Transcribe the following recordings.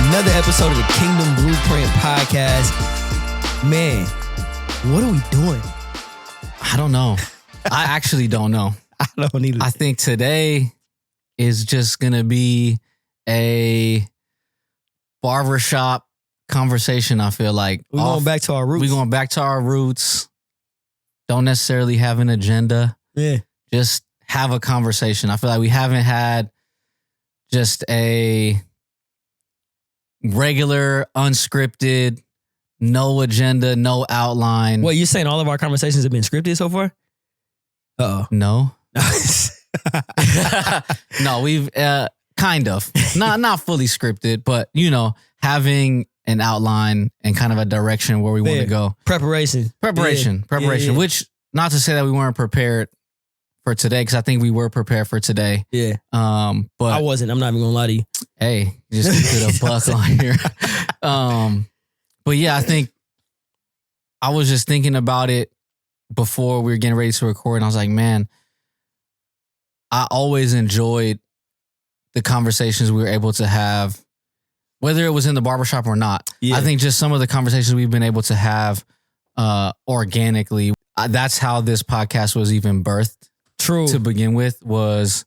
Another episode of the Kingdom Blueprint Podcast. Man, what are we doing? I don't know. I actually don't know. I don't either. I think today is just going to be a barbershop conversation, I feel like. We're going back to our roots. We're going back to our roots. Don't necessarily have an agenda. Yeah. Just have a conversation. I feel like we haven't had just a regular, unscripted, no agenda, no outline. What, you're saying all of our conversations have been scripted so far? Uh-oh. No. No, we've kind of. Not fully scripted, but, you know, having an outline and kind of a direction where we want to go. Preparation, yeah. Which, not to say that we weren't prepared for today, because I think we were prepared for today. Yeah. But I wasn't. I'm not even gonna lie to you. Hey, just keep it a buck on here. But yeah, I think I was just thinking about it before we were getting ready to record, and I was like, man, I always enjoyed the conversations we were able to have, whether it was in the barbershop or not. Yeah. I think just some of the conversations we've been able to have organically, that's how this podcast was even birthed. True. To begin with, was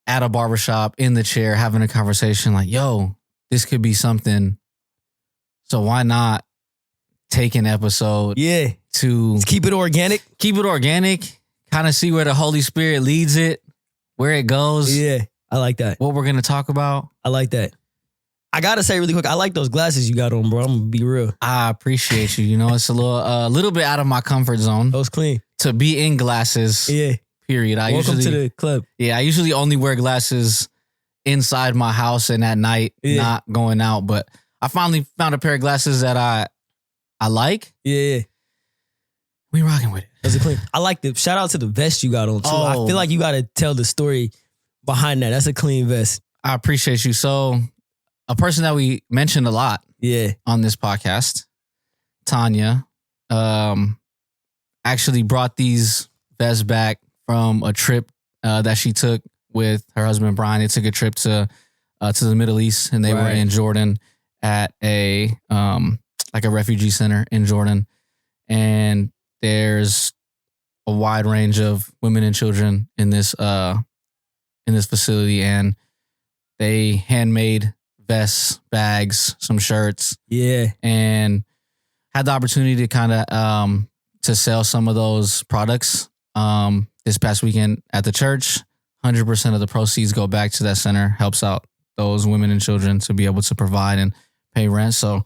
at a barbershop in the chair having a conversation like, yo, this could be something. So why not take an episode? Yeah. To let's keep it organic. Keep it organic. Kind of see where the Holy Spirit leads it, where it goes. Yeah. I like that. What we're going to talk about. I like that. I got to say really quick, I like those glasses you got on, bro. I'm going to be real. I appreciate you. You know, it's a little bit out of my comfort zone. Those clean. To be in glasses. Yeah. Period. Welcome to the club. Yeah, I usually only wear glasses inside my house and at night, not going out. But I finally found a pair of glasses that I like. Yeah. We rocking with it. Those are clean. I like the shout out to the vest you got on too. Oh. I feel like you got to tell the story behind that. That's a clean vest. I appreciate you. So, a person that we mentioned a lot, on this podcast, Tanya, actually brought these vests back from a trip that she took with her husband Brian. They took a trip to the Middle East, and they were in Jordan at a like a refugee center in Jordan. And there's a wide range of women and children in this facility, and they handmade vests, bags, some shirts. Yeah. And had the opportunity to kind of to sell some of those products this past weekend at the church. 100% of the proceeds go back to that center, helps out those women and children to be able to provide and pay rent. So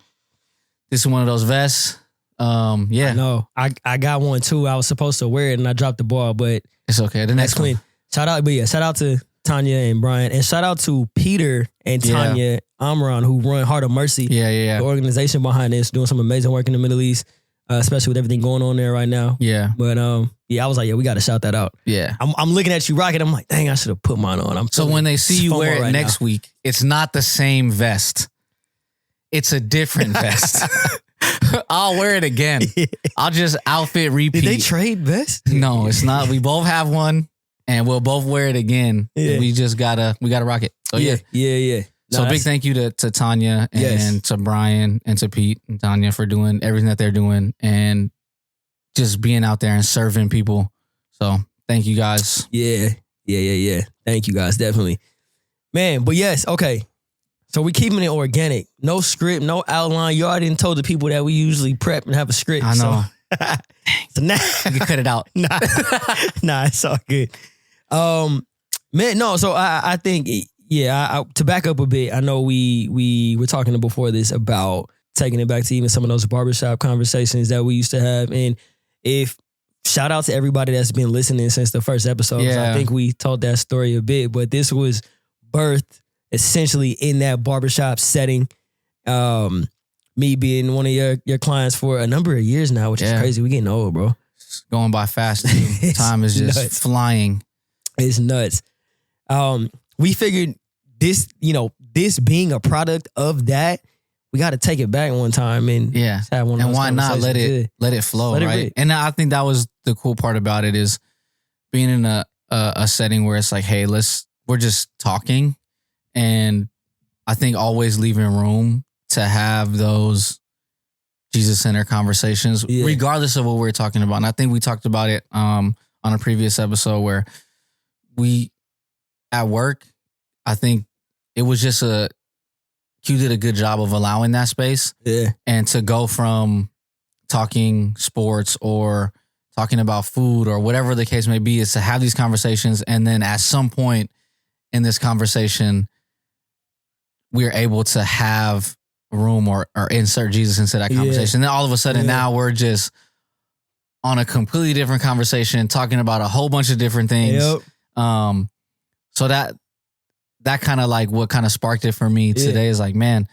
this is one of those vests. Yeah. No, I got one too. I was supposed to wear it and I dropped the ball, but it's okay. The next clean. Shout out to Tanya and Brian, and shout out to Peter and Tanya Amron, who run Heart of Mercy. Yeah. The organization behind this, doing some amazing work in the Middle East, especially with everything going on there right now. Yeah. But I was like, we got to shout that out. Yeah. I'm looking at you rocking. I'm like, dang, I should have put mine on. So when they see you wear it next week, it's not the same vest. It's a different vest. I'll wear it again. I'll just outfit repeat. Did they trade vests? No, it's not. We both have one, and we'll both wear it again. Yeah. We just gotta rock it. So yeah. No, so big thank you to Tanya and to Brian and to Pete and Tanya for doing everything that they're doing and just being out there and serving people. So thank you guys. Yeah. Thank you guys, definitely. Man, but yes, okay. So we keeping it organic. No script, no outline. You already told the people that we usually prep and have a script. I know. So now you can cut it out. Nah, it's all good. Man, no, so I think, to back up a bit, I know we were talking before this about taking it back to even some of those barbershop conversations that we used to have. And shout out to everybody that's been listening since the first episode. Yeah. I think we told that story a bit, but this was birthed essentially in that barbershop setting. Me being one of your clients for a number of years now, which is crazy. We getting old, bro. It's going by fast too. Time is just flying. It's nuts. We figured this, this being a product of that, we got to take it back one time and have one of and those why not let it flow, right? And I think that was the cool part about it is being in a setting where it's like, hey, we're just talking, and I think always leaving room to have those Jesus-centered conversations, regardless of what we're talking about. And I think we talked about it on a previous episode where we, at work, I think it was just Q did a good job of allowing that space. Yeah. And to go from talking sports or talking about food or whatever the case may be is to have these conversations. And then at some point in this conversation, we're able to have room or insert Jesus into that conversation. Then all of a sudden now we're just on a completely different conversation, talking about a whole bunch of different things. Yep. So that kind of like what kind of sparked it for me today is like, man,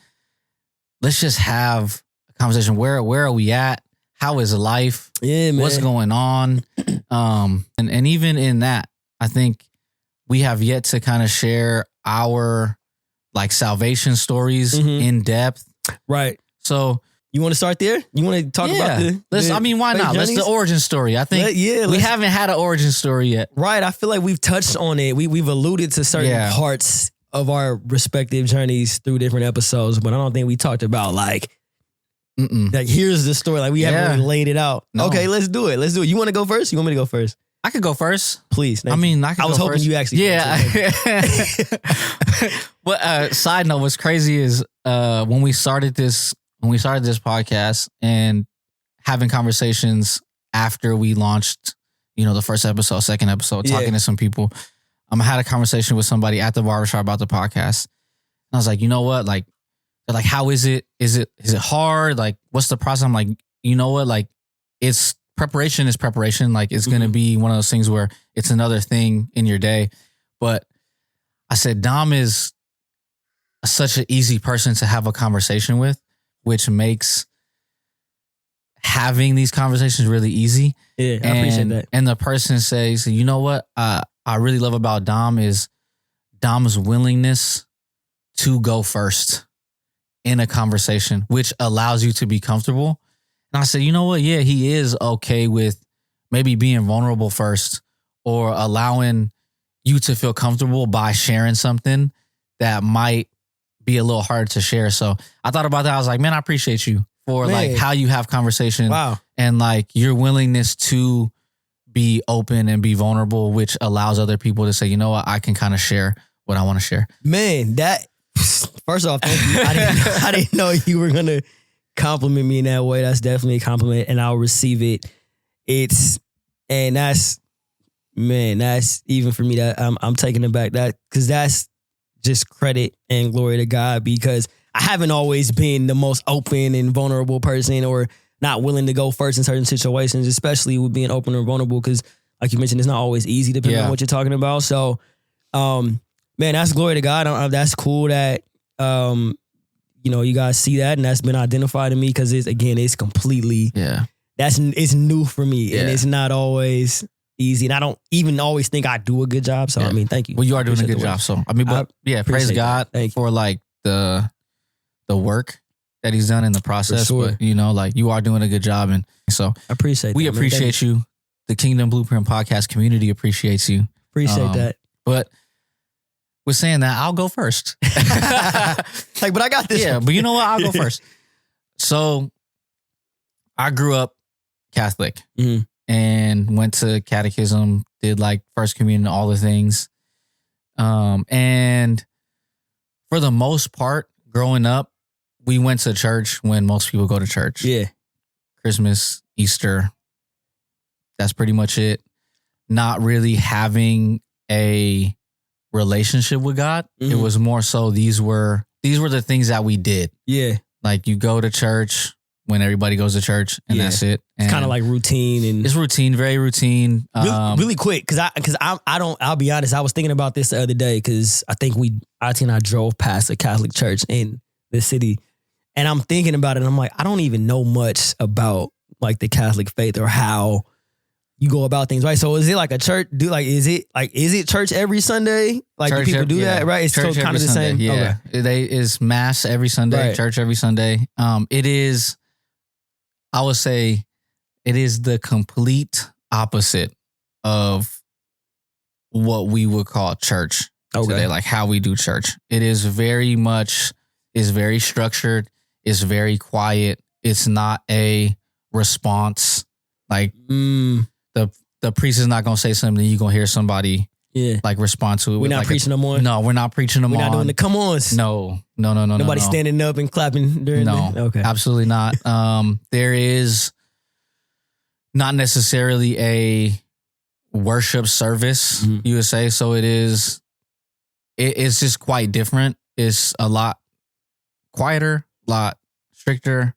let's just have a conversation. Where are we at? How is life? Yeah, man. What's going on? And even in that, I think we have yet to kind of share our like salvation stories in depth. Right. So you want to start there? You want to talk about why not? Let's the origin story. I think we haven't had an origin story yet. Right. I feel like we've touched on it. We've alluded to certain parts of our respective journeys through different episodes, but I don't think we talked about like here's the story. Like we haven't really laid it out. No. Okay, let's do it. You want to go first? You want me to go first? I could go first. Please. I was hoping you actually. Yeah. But side note, what's crazy is when we started this podcast and having conversations after we launched, the first episode, second episode, talking to some people. I had a conversation with somebody at the barbershop about the podcast. And I was like, you know what? Like, they're like, how is it? Is it hard? Like, what's the process? I'm like, you know what? Like, it's preparation is preparation. Like, it's going to be one of those things where it's another thing in your day. But I said, Dom is such an easy person to have a conversation with, which makes having these conversations really easy. Yeah, I appreciate that. And the person says, you know what I really love about Dom is Dom's willingness to go first in a conversation, which allows you to be comfortable. And I said, you know what? Yeah, he is okay with maybe being vulnerable first or allowing you to feel comfortable by sharing something that might be a little hard to share. So I thought about that. I was like, man, I appreciate you for like how you have conversation and like your willingness to be open and be vulnerable, which allows other people to say, you know what, I can kind of share what I want to share. Man, that first off, thank you. I didn't know you were going to compliment me in that way. That's definitely a compliment and I'll receive it. That's even for me that I'm taking it back that because that's just credit and glory to God because I haven't always been the most open and vulnerable person or not willing to go first in certain situations, especially with being open and vulnerable because like you mentioned, it's not always easy depending on what you're talking about. So, man, that's glory to God. That's cool that, you guys see that and that's been identified to me because it's completely, it's new for me and it's not always easy. And I don't even always think I do a good job. So, I mean, thank you. Well, you are doing a good job. So, I mean, praise God for like the work that he's done in the process. Sure. But, like you are doing a good job. And so I appreciate we appreciate you. The Kingdom Blueprint podcast community appreciates you. Appreciate that. But with saying that, I'll go first. But I got this. Yeah, but you know what? I'll go first. So I grew up Catholic and went to catechism, did like first communion, all the things. And for the most part, growing up, we went to church when most people go to church. Yeah. Christmas, Easter. That's pretty much it. Not really having a relationship with God. It was more so these were the things that we did. Yeah. Like you go to church, when everybody goes to church, and that's it. And it's kind of like routine, and it's routine, very routine. Really quick, because I'll be honest. I was thinking about this the other day because I think I drove past a Catholic church in the city, and I'm thinking about it. And I'm like, I don't even know much about like the Catholic faith or how you go about things, right? So is it like a church? Is it church every Sunday? Like do people do that, right? It's church kind of the Sunday, same. Yeah, Okay. Is mass every Sunday, Right. church every Sunday. It is. I would say it is the complete opposite of what we would call church today, like how we do church. It is very structured. It's very quiet. It's not a response. Like the priest is not going to say something, you're going to hear somebody like respond to it. We're not like preaching no more. No, we're not preaching no more. We're not doing the come ons. No. Nobody standing up and clapping during okay. Absolutely not. There is not necessarily a worship service, you would say. So it's just quite different. It's a lot quieter, a lot stricter.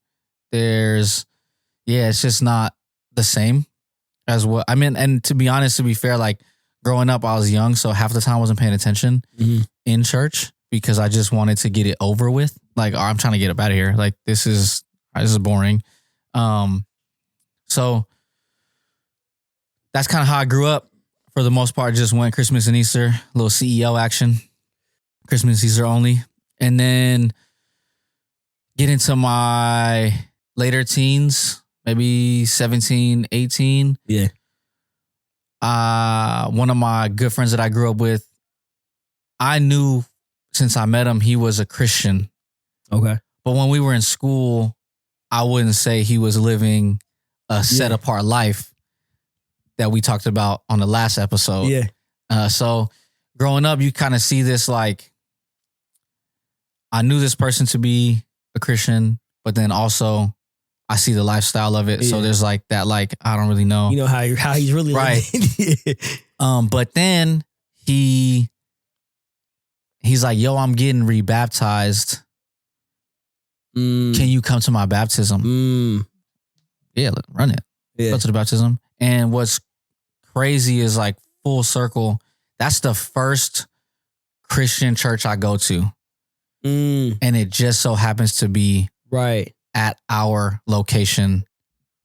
It's just not the same as what I mean. And to be honest, to be fair, like growing up, I was young, so half the time I wasn't paying attention in church because I just wanted to get it over with. Like, oh, I'm trying to get up out of here. Like, this is boring. So that's kind of how I grew up. For the most part, just went Christmas and Easter, a little CEO action, Christmas, Easter only. And then get into my later teens, maybe 17, 18. Yeah. One of my good friends that I grew up with, I knew since I met him, he was a Christian. Okay. But when we were in school, I wouldn't say he was living a set apart life that we talked about on the last episode. Yeah. So growing up, you kind of see this like, I knew this person to be a Christian, but then also I see the lifestyle of it. Yeah. So there's like that, like, I don't really know. You know how he's really right. But then he's like, yo, I'm getting rebaptized. Can you come to my baptism? Yeah, run it. Yeah. Go to the baptism. And what's crazy is like full circle. That's the first Christian church I go to. And it just so happens to be right at our location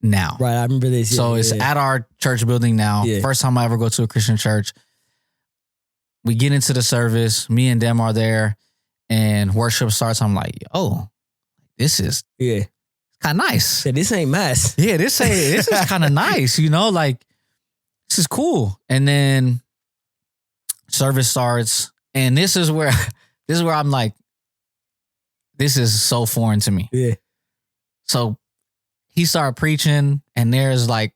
now. Right, I remember this. So it's at our church building now. Yeah. First time I ever go to a Christian church. We get into the service. Me and them are there. And worship starts. I'm like, oh, this is kind of nice. Yeah, this ain't mass. Yeah, this is kind of nice. You know, like, this is cool. And then service starts. And this is where I'm like, this is so foreign to me. Yeah. So he started preaching, and there's like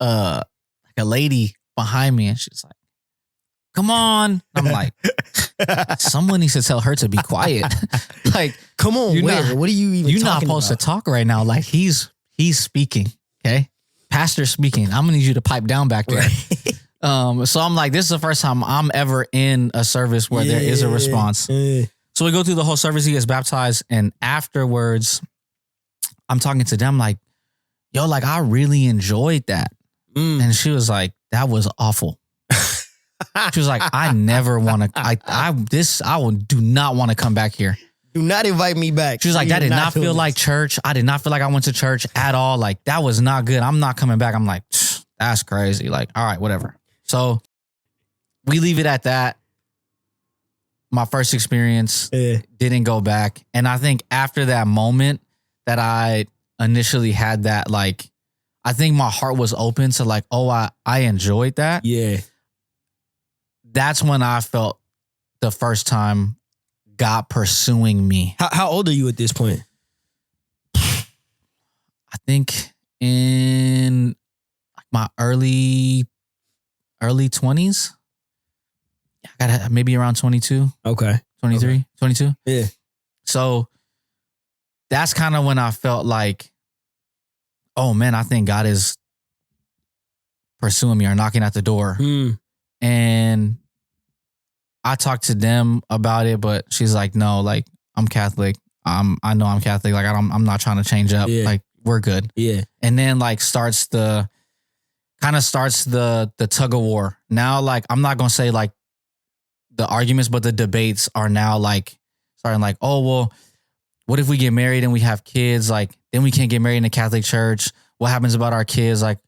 a lady behind me, and she's like, come on. I'm like, someone needs to tell her to be quiet. Like, come on, what are you even You're not supposed to talk right now. Like, he's speaking, okay? Pastor speaking. I'm gonna need you to pipe down back there. Right. So I'm like, this is the first time I'm ever in a service where there is a response. Yeah. So we go through the whole service. He gets baptized. And afterwards, I'm talking to them like, yo, like, I really enjoyed that. And she was like, that was awful. She was like, I never want to, I do not want to come back here. Do not invite me back. She was like, that did not feel like church. I did not feel like I went to church at all. Like, that was not good. I'm not coming back. I'm like, that's crazy. Like, all right, whatever. So we leave it at that. My first experience, didn't go back. And I think after that moment that I initially had that, like, I think my heart was open to like, oh, I enjoyed that. Yeah. That's when I felt the first time God pursuing me. How old are you at this point? I think in my early 20s. I got maybe around 22. Okay. 23, okay. 22. Yeah. So that's kind of when I felt like, oh man, I think God is pursuing me or knocking at the door. And I talked to them about it, but she's like, no, like, I'm Catholic. I know I'm Catholic. Like, I'm not trying to change up. Yeah. Like, we're good. Yeah. And then like starts the tug of war. Now, like, I'm not going to say like the arguments, but the debates are now like starting like, oh, well, what if we get married and we have kids? Like, then we can't get married in the Catholic Church. What happens about our kids? Like,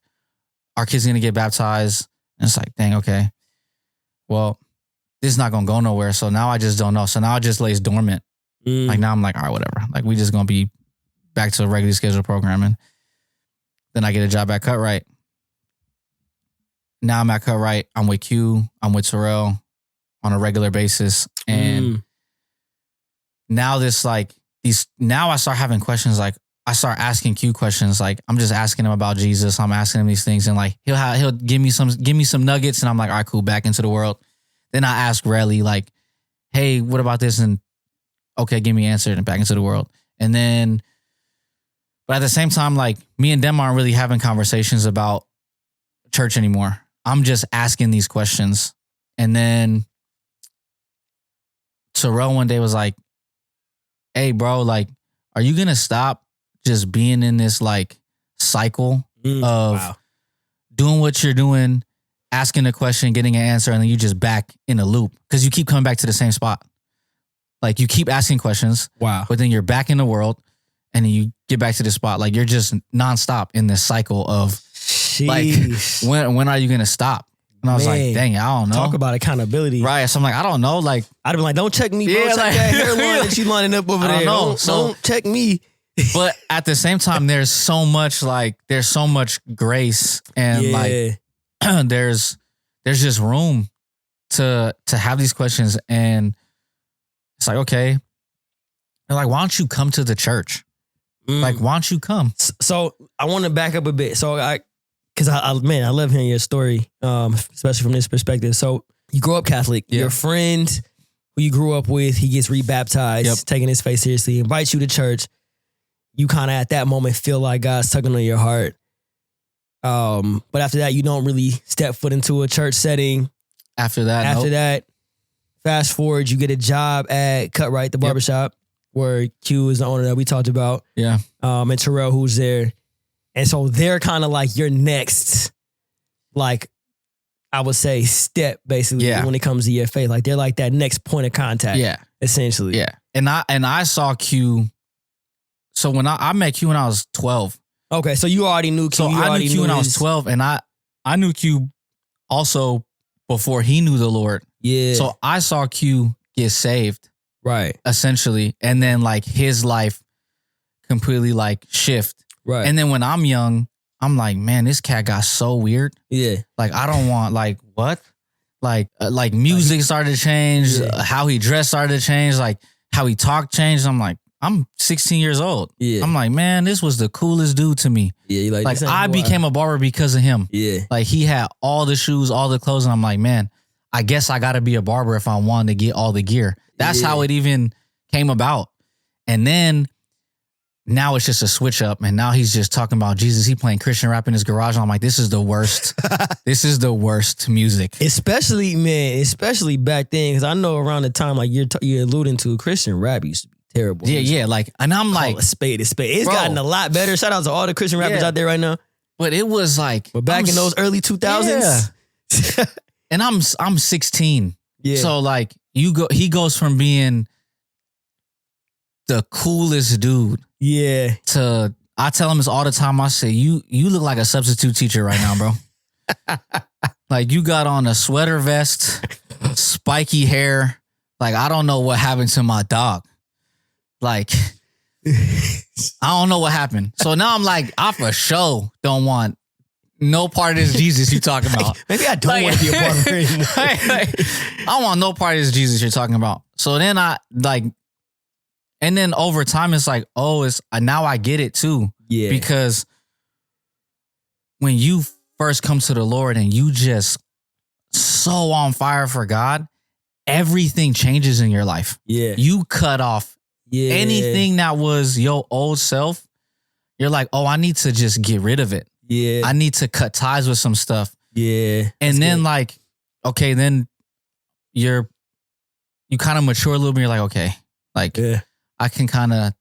our kids going to get baptized? And it's like, dang, okay. Well, this is not going to go nowhere. So now I just don't know. So now it just lays dormant. Like, now I'm like, all right, whatever. Like, we just going to be back to a regularly scheduled programming. Then I get a job at Cut Right. Now I'm at Cut Right. I'm with Q. I'm with Terrell on a regular basis. And now now I start having questions. Like, I start asking Q questions. Like, I'm just asking him about Jesus. I'm asking him these things. And like, he'll give me some nuggets. And I'm like, all right, cool, back into the world. Then I ask Relly, like, hey, what about this? And okay, give me an answer and back into the world. And then, but at the same time, like, me and them aren't really having conversations about church anymore. I'm just asking these questions. And then Terrell one day was like, hey, bro, like, are you going to stop just being in this like cycle of doing what you're doing, asking a question, getting an answer, and then you just back in a loop? Because you keep coming back to the same spot. Like, you keep asking questions, but then you're back in the world, and then you get back to the spot. Like, you're just nonstop in this cycle of, like, when are you going to stop? And I was like, dang, I don't know. Talk about accountability. Right. So I'm like, I don't know. Like, I'd be like, don't check me, bro. Check that hairline that you lining up over there. Don't check me. But at the same time, there's so much grace and like there's just room to have these questions. And it's like, okay. They're like, why don't you come to the church? Like, why don't you come? So I want to back up a bit. So because I love hearing your story, especially from this perspective. So you grew up Catholic. Yeah. Your friend who you grew up with, he gets rebaptized, taking his faith seriously, invites you to church. You kind of at that moment feel like God's tugging on your heart. But after that, you don't really step foot into a church setting. After that, fast forward, you get a job at Cut Right, the barbershop, where Q is the owner that we talked about. Yeah. And Terrell, who's there. And so they're kind of like your next, like, I would say, step, basically, when it comes to your faith. Like, they're like that next point of contact. Yeah. Essentially. Yeah. And I saw Q. So when I met Q when I was 12. Okay, so you already knew Q. So I knew Q when I was 12, and I knew Q also before he knew the Lord. Yeah. So I saw Q get saved. Right. Essentially. And then like his life completely like shift. Right. And then when I'm young, I'm like, man, this cat got so weird. Yeah. Like, I don't want, like, what? Like music started to change. How he dressed started to change. Like how he talked changed. I'm like, I'm 16 years old. Yeah. I'm like, man, this was the coolest dude to me. Yeah. You like I became a barber because of him. Yeah. Like, he had all the shoes, all the clothes. And I'm like, man, I guess I got to be a barber if I wanted to get all the gear. That's how it even came about. And then now it's just a switch up. And now he's just talking about Jesus. He playing Christian rap in his garage. And I'm like, this is the worst. This is the worst music. Especially back then. Because I know around the time like you're alluding to, Christian rap used to be terrible. Yeah, yeah. Like, and I'm like, a spade. It's gotten a lot better. Shout out to all the Christian rappers out there right now. But it was like, but back in those early 2000s. Yeah. And I'm 16. Yeah. So like he goes from being the coolest dude. Yeah. To, I tell him this all the time. I say, you look like a substitute teacher right now, bro. Like, you got on a sweater vest, spiky hair. Like, I don't know what happened to my dog. Like, I don't know what happened. So now I'm like, I for sure don't want no part of this Jesus you're talking about. Maybe I don't want to be a barber anymore. I don't want no part of this Jesus you're talking about. So then and then over time it's like, oh, now I get it too. Yeah. Because when you first come to the Lord and you just so on fire for God, everything changes in your life. Yeah. You cut off anything that was your old self. You're like, oh, I need to just get rid of it. Yeah. I need to cut ties with some stuff. Yeah. And then like, okay, then you kind of mature a little bit. You're like, okay, like I can kind of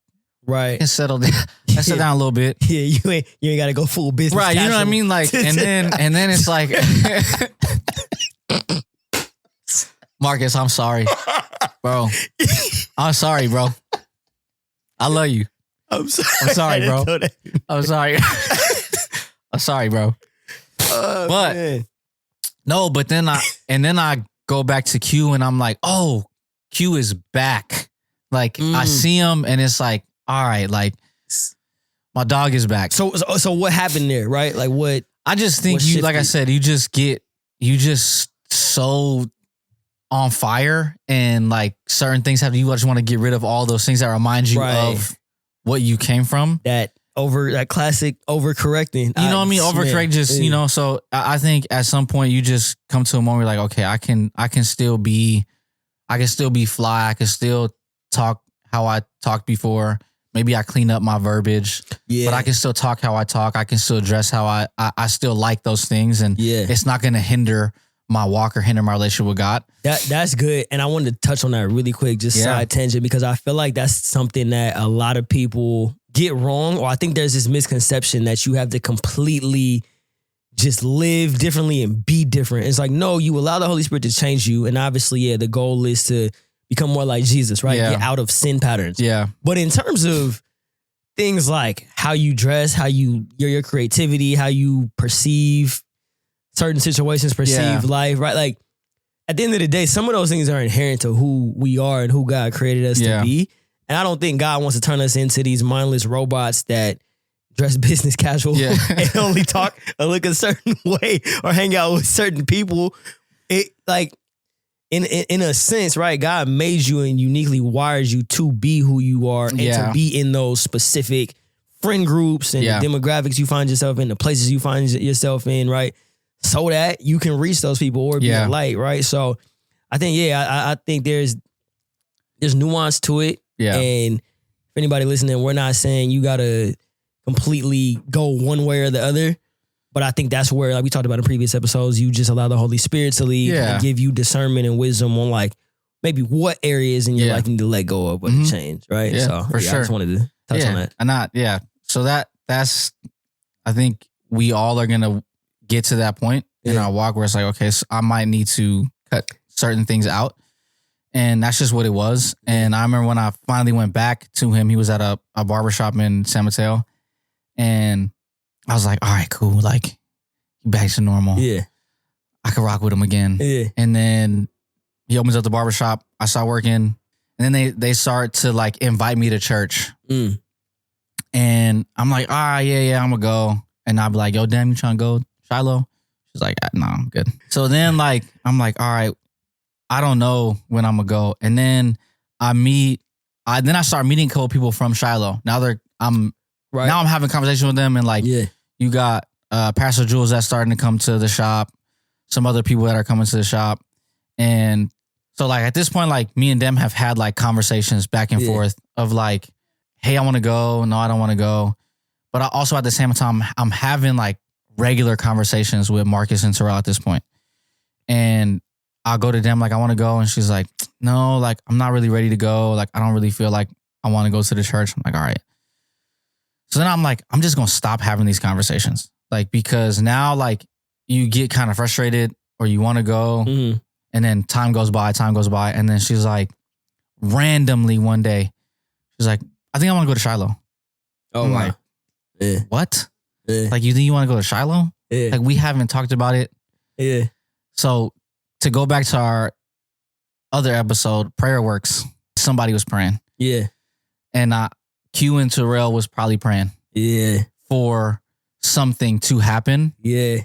Right. And settle down. I settle down a little bit. Yeah, you ain't got to go full business. Right, you know what I mean? Like, and then it's like, Marcus, I'm sorry, bro. I'm sorry, bro. I love you. I'm sorry. I'm sorry, bro. I'm sorry. I'm sorry, bro. But man. no, but then I go back to Q and I'm like, oh, Q is back. Like I see him and it's like, all right, like my dog is back. So what happened there, right? Like what? I just think you, like I said, you just so on fire and like certain things happen. You just want to get rid of all those things that remind you of what you came from. That classic overcorrecting. You know what I mean? Overcorrect just, you know, so I think at some point you just come to a moment where like, okay, I can still be fly. I can still talk how I talked before. Maybe I clean up my verbiage, but I can still talk how I talk. I can still dress how I still like those things. And it's not going to hinder my walk or hinder my relationship with God. That's good. And I wanted to touch on that really quick, just side tangent, because I feel like that's something that a lot of people get wrong. Or I think there's this misconception that you have to completely just live differently and be different. It's like, no, you allow the Holy Spirit to change you. And obviously, the goal is to become more like Jesus, right? Yeah. Get out of sin patterns. Yeah. But in terms of things like how you dress, how your creativity, how you perceive certain situations, perceive life, right? Like at the end of the day, some of those things are inherent to who we are and who God created us to be. And I don't think God wants to turn us into these mindless robots that dress business casual and only talk or look a certain way or hang out with certain people. It like, in a sense, right? God made you and uniquely wires you to be who you are and to be in those specific friend groups and the demographics you find yourself in, the places you find yourself in, right? So that you can reach those people or be a light, right? So I think, I think there's nuance to it. Yeah. And if anybody listening, we're not saying you gotta completely go one way or the other. But I think that's where, like we talked about in previous episodes, you just allow the Holy Spirit to lead and give you discernment and wisdom on like maybe what areas in your life you need to let go of or change, right? Yeah, so for sure. I just wanted to touch on that. So that's, I think we all are going to get to that point in our walk where it's like, okay, so I might need to cut certain things out. And that's just what it was. And I remember when I finally went back to him, he was at a barbershop in San Mateo. And I was like, all right, cool. Like, back to normal. Yeah. I could rock with him again. Yeah. And then he opens up the barbershop. I start working. And then they start to like invite me to church. And I'm like, all right, yeah, I'm going to go. And I'll be like, yo, damn, you trying to go Shiloh? She's like, no, I'm good. So then like, I'm like, all right, I don't know when I'm going to go. And then I start meeting a couple people from Shiloh. Now I'm having conversation with them and like, you got Pastor Jules that's starting to come to the shop, some other people that are coming to the shop. And so like at this point, like me and them have had like conversations back and forth of like, hey, I want to go. No, I don't want to go. But I also at the same time, I'm having like regular conversations with Marcus and Terrell at this point. And I'll go to them like, I want to go. And she's like, no, like I'm not really ready to go. Like I don't really feel like I want to go to the church. I'm like, all right. So then I'm like, I'm just going to stop having these conversations. Like, because now like you get kind of frustrated or you want to go and then time goes by. And then she's like, randomly one day, she's like, I think I want to go to Shiloh. Oh, I'm wow. Like, what? Like, you think you want to go to Shiloh? Like, we haven't talked about it. Yeah. So to go back to our other episode, Prayer Works, somebody was praying. Yeah. And Q and Terrell was probably praying. Yeah. For something to happen. Yeah.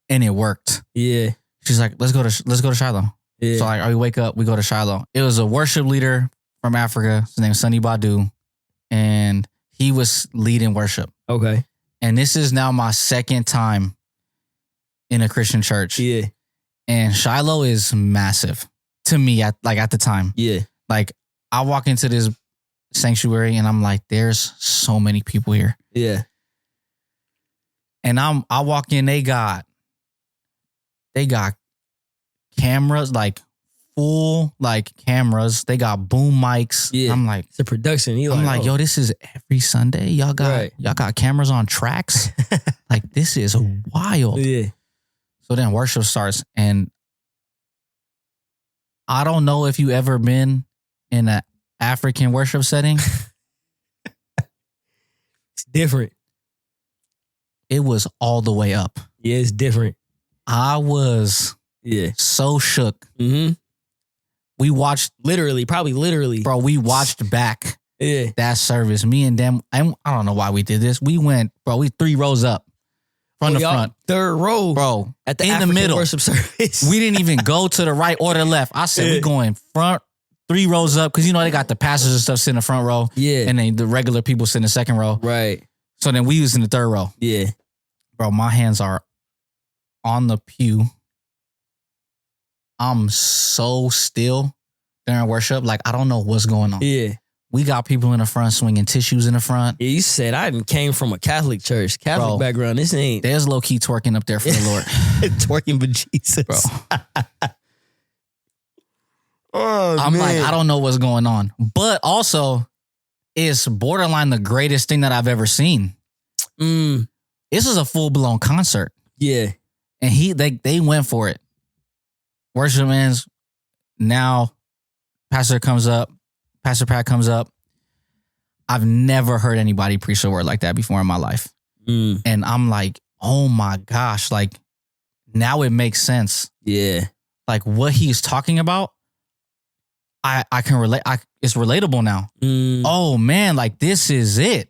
And it worked. Yeah. She's like, let's go to Shiloh. Yeah. So like, we wake up, we go to Shiloh. It was a worship leader from Africa. His name is Sonny Badu. And he was leading worship. Okay. And this is now my second time in a Christian church. Yeah. And Shiloh is massive to me at the time. Yeah. Like I walk into this sanctuary and I'm like, there's so many people here. Yeah. And I walk in, they got cameras, like full like cameras. They got boom mics. Yeah. I'm like, It's a production. I'm like, yo, this is every Sunday. Y'all got cameras on tracks. Like, this is wild. Yeah. So then worship starts, and I don't know if you ever been in an African worship setting. It's different. It was all the way up. Yeah, it's different. I was so shook. Mm-hmm. We watched probably literally. bro, we watched back that service. Me and them, I don't know why we did this. We went, bro, we 3 rows up from the front. 3rd row. Bro, at the in African the middle. worship service. We didn't even go to the right or the left. I said, we going front, 3 rows up, because you know they got the pastors and stuff sitting in the front row. Yeah. And then the regular people sit in the 2nd row. Right. So then we was in the 3rd row. Yeah. Bro, my hands are on the pew. I'm so still during worship. Like, I don't know what's going on. Yeah. We got people in the front swinging tissues in the front. Yeah, you said I came from a Catholic church, Catholic background. This ain't. There's low key twerking up there for the Lord. Twerking for Jesus. Bro. I'm like, I don't know what's going on. But also, it's borderline the greatest thing that I've ever seen. This is a full-blown concert. Yeah. And they went for it. Worship ends. Now, Pastor Pat comes up. I've never heard anybody preach a word like that before in my life. And I'm like, oh my gosh, like, now it makes sense. Yeah. Like, what he's talking about, I can relate. It's relatable now. Oh man, like, this is it.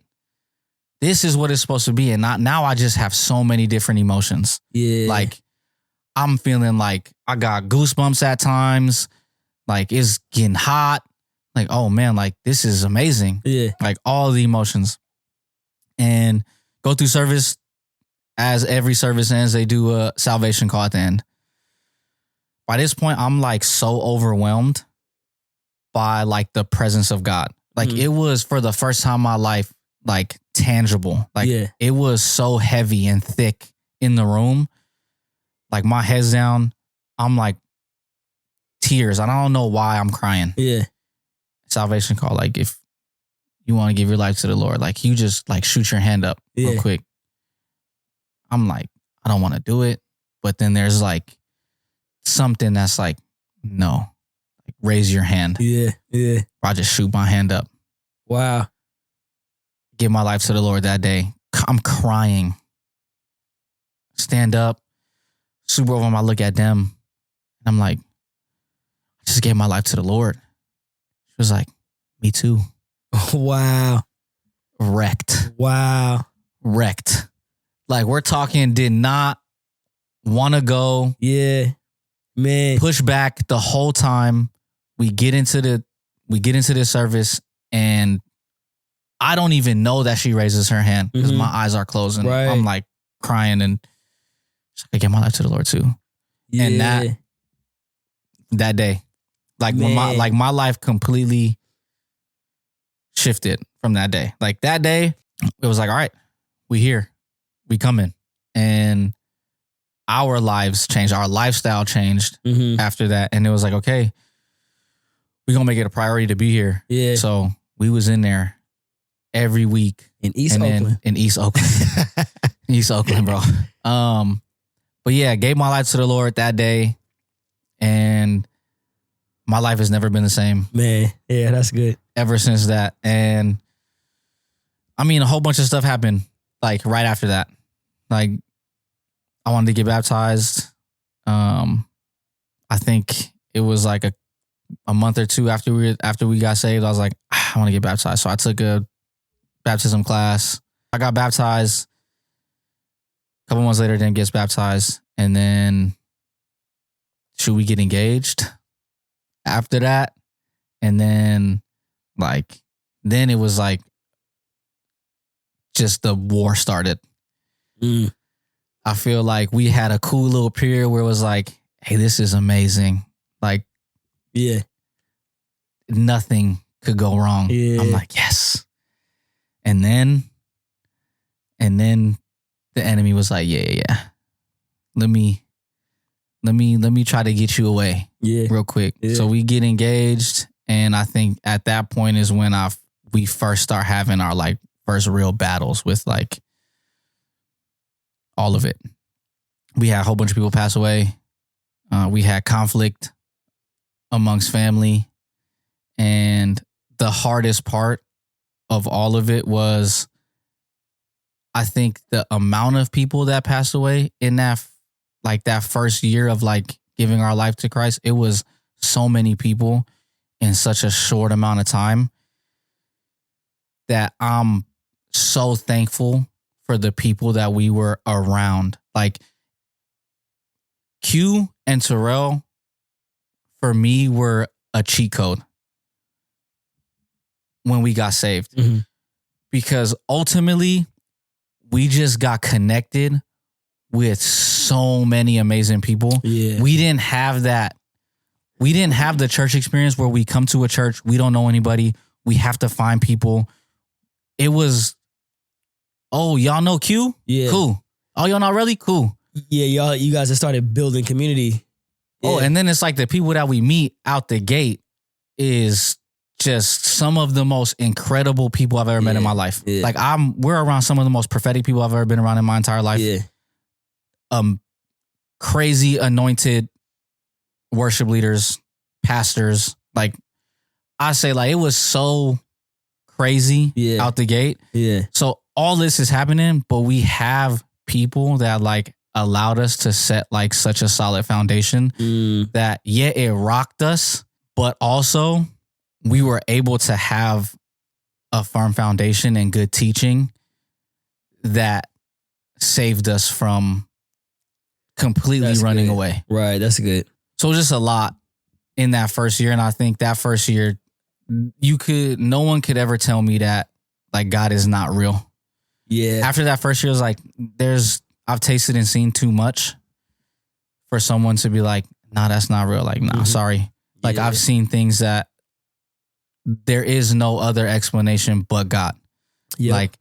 This is what it's supposed to be. And now I just have so many different emotions. Yeah. Like, I'm feeling like I got goosebumps at times. Like, it's getting hot. Like, oh man, like, this is amazing. Yeah. Like, all the emotions. And go through service. As every service ends, they do a salvation call at the end. By this point, I'm like so overwhelmed by like the presence of God. Like, it was for the first time in my life, like, tangible. Like, it was so heavy and thick in the room. Like, my head's down. I'm like, tears. I don't know why I'm crying. Yeah. Salvation call. Like, if you want to give your life to the Lord, like, you just like shoot your hand up real quick. I'm like, I don't want to do it. But then there's like something that's like, no, like, raise your hand. Yeah. Yeah. I just shoot my hand up. Wow. Give my life to the Lord that day. I'm crying. Stand up. Super over. I look at them. And I'm like, I just gave my life to the Lord. She was like, me too. Wow. Wrecked. Wow. Wrecked. Like, we're talking, did not want to go. Yeah. Man. Push back the whole time. We get into the service, and I don't even know that she raises her hand because my eyes are closing. Right. I'm like crying, and she's like, I gave my life to the Lord too. Yeah. And that day, like, when my life completely shifted from that day. Like, that day, it was like, all right, we here, we coming. And our lives changed. Our lifestyle changed after that. And it was like, okay, we're going to make it a priority to be here. Yeah. So we was in there every week. In East Oakland. In East Oakland. East Oakland, bro. But yeah, gave my life to the Lord that day. And my life has never been the same. Man, yeah, that's good. Ever since that. And I mean, a whole bunch of stuff happened like right after that. Like, I wanted to get baptized. I think it was like a month or two after we got saved. I was like, I want to get baptized. So I took a baptism class. I got baptized. A couple months later, then gets baptized. And then should we get engaged after that? And then it was like just the war started. I feel like we had a cool little period where it was like, hey, this is amazing. Like, yeah, nothing could go wrong. Yeah. I'm like, yes. And then the enemy was like, yeah. Let me let me try to get you away real quick. Yeah. So we get engaged, and I think at that point is when we first start having our like first real battles with like all of it. We had a whole bunch of people pass away. We had conflict amongst family, and the hardest part of all of it was, I think, the amount of people that passed away in that first year of like giving our life to Christ. It was so many people in such a short amount of time that I'm so thankful for the people that we were around. Like Q and Terrell, for me, were a cheat code when we got saved. Mm-hmm. Because ultimately, we just got connected with so many amazing people. Yeah. We didn't have that. We didn't have the church experience where we come to a church, we don't know anybody, we have to find people. It was, oh, y'all know Q? Yeah. Cool. Oh, y'all not really? Cool. Yeah, you guys have started building community. Yeah. Oh, and then it's like the people that we meet out the gate is just some of the most incredible people I've ever met in my life. Yeah. Like we're around some of the most prophetic people I've ever been around in my entire life. Yeah. Crazy anointed worship leaders, pastors. Like I say, like it was so crazy out the gate. Yeah. So all this is happening, but we have people that like allowed us to set like such a solid foundation that it rocked us, but also we were able to have a firm foundation and good teaching that saved us from completely running away. Right. That's good. So just a lot in that first year. And I think that first year, no one could ever tell me that like God is not real. Yeah. After that first year, it was like, I've tasted and seen too much for someone to be like, nah, that's not real. Like, nah, sorry. Like I've seen things that there is no other explanation but God. Yep. Like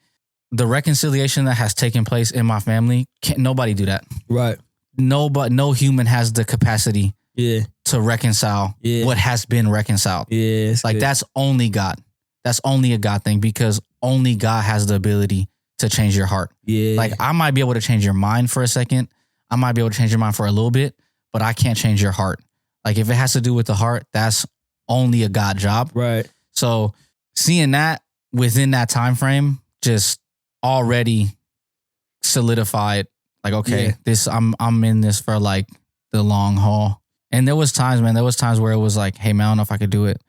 the reconciliation that has taken place in my family, can't nobody do that. Right. No human has the capacity to reconcile what has been reconciled. Yeah, like good. That's only God. That's only a God thing, because only God has the ability to change your heart. Yeah. Like I might be able to change your mind for a second. I might be able to change your mind for a little bit, but I can't change your heart. Like if it has to do with the heart, that's only a God job. Right. So seeing that within that time frame just already solidified, like, okay, I'm in this for like the long haul. And there was times where it was like, hey man, I don't know if I could do it.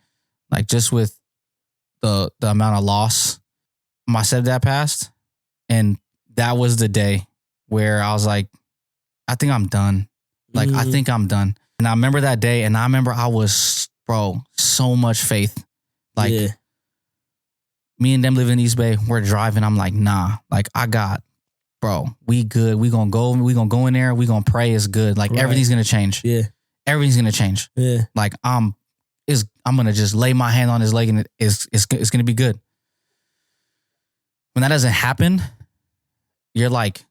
Like just with the amount of loss. My stepdad passed, and that was the day where I was like, I think I'm done. Like, I think I'm done. And I remember that day, and I remember I was, so much faith. Like, me and them live in East Bay. We're driving. I'm like, nah. Like, we good. We gonna go in there. We gonna pray. It's good. Like, everything's gonna change. Yeah. Everything's gonna change. Yeah. Like, I'm gonna just lay my hand on his leg, and it's gonna be good. When that doesn't happen, you're like,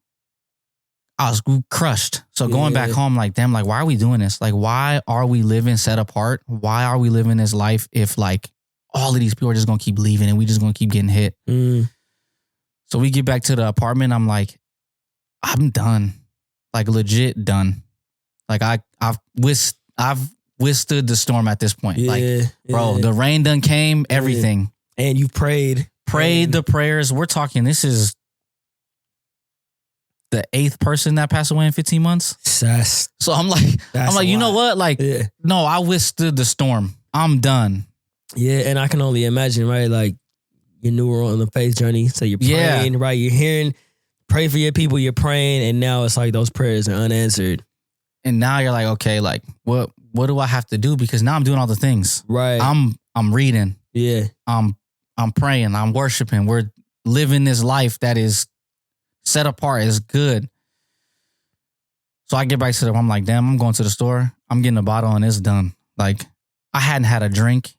I was crushed. So going back home, like, damn, like, why are we doing this? Like, why are we living set apart? Why are we living this life if like all of these people are just gonna keep leaving and we just gonna keep getting hit? So we get back to the apartment. I'm like, I'm done. Like legit done. Like I've withstood the storm at this point. The rain done came, everything. And you prayed the prayers. We're talking, this is the 8th person that passed away in 15 months. So I'm like, you know what? Like, no, I withstood the storm. I'm done. Yeah. And I can only imagine, right? Like you knew we're on the faith journey. So you're praying, right? You're hearing, pray for your people, you're praying. And now it's like those prayers are unanswered. And now you're like, okay, like what do I have to do? Because now I'm doing all the things. Right. I'm reading. Yeah. I'm praying. I'm worshiping. We're living this life that is set apart, is good. So I get back to I'm like, damn, I'm going to the store. I'm getting a bottle and it's done. Like I hadn't had a drink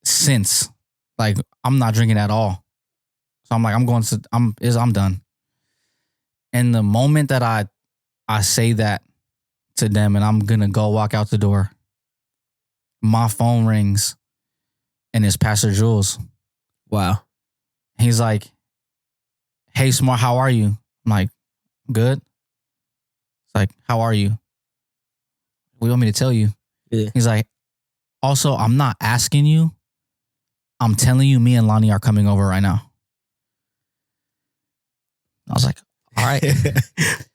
since. Like I'm not drinking at all. So I'm like, I'm done. And the moment that I say that to them and I'm going to go walk out the door. My phone rings and it's Pastor Jules. Wow. He's like, hey, Smart, how are you? I'm like, good. It's like, how are you? What do you want me to tell you? Yeah. He's like, also, I'm not asking you. I'm telling you, me and Lonnie are coming over right now. I was like, all right.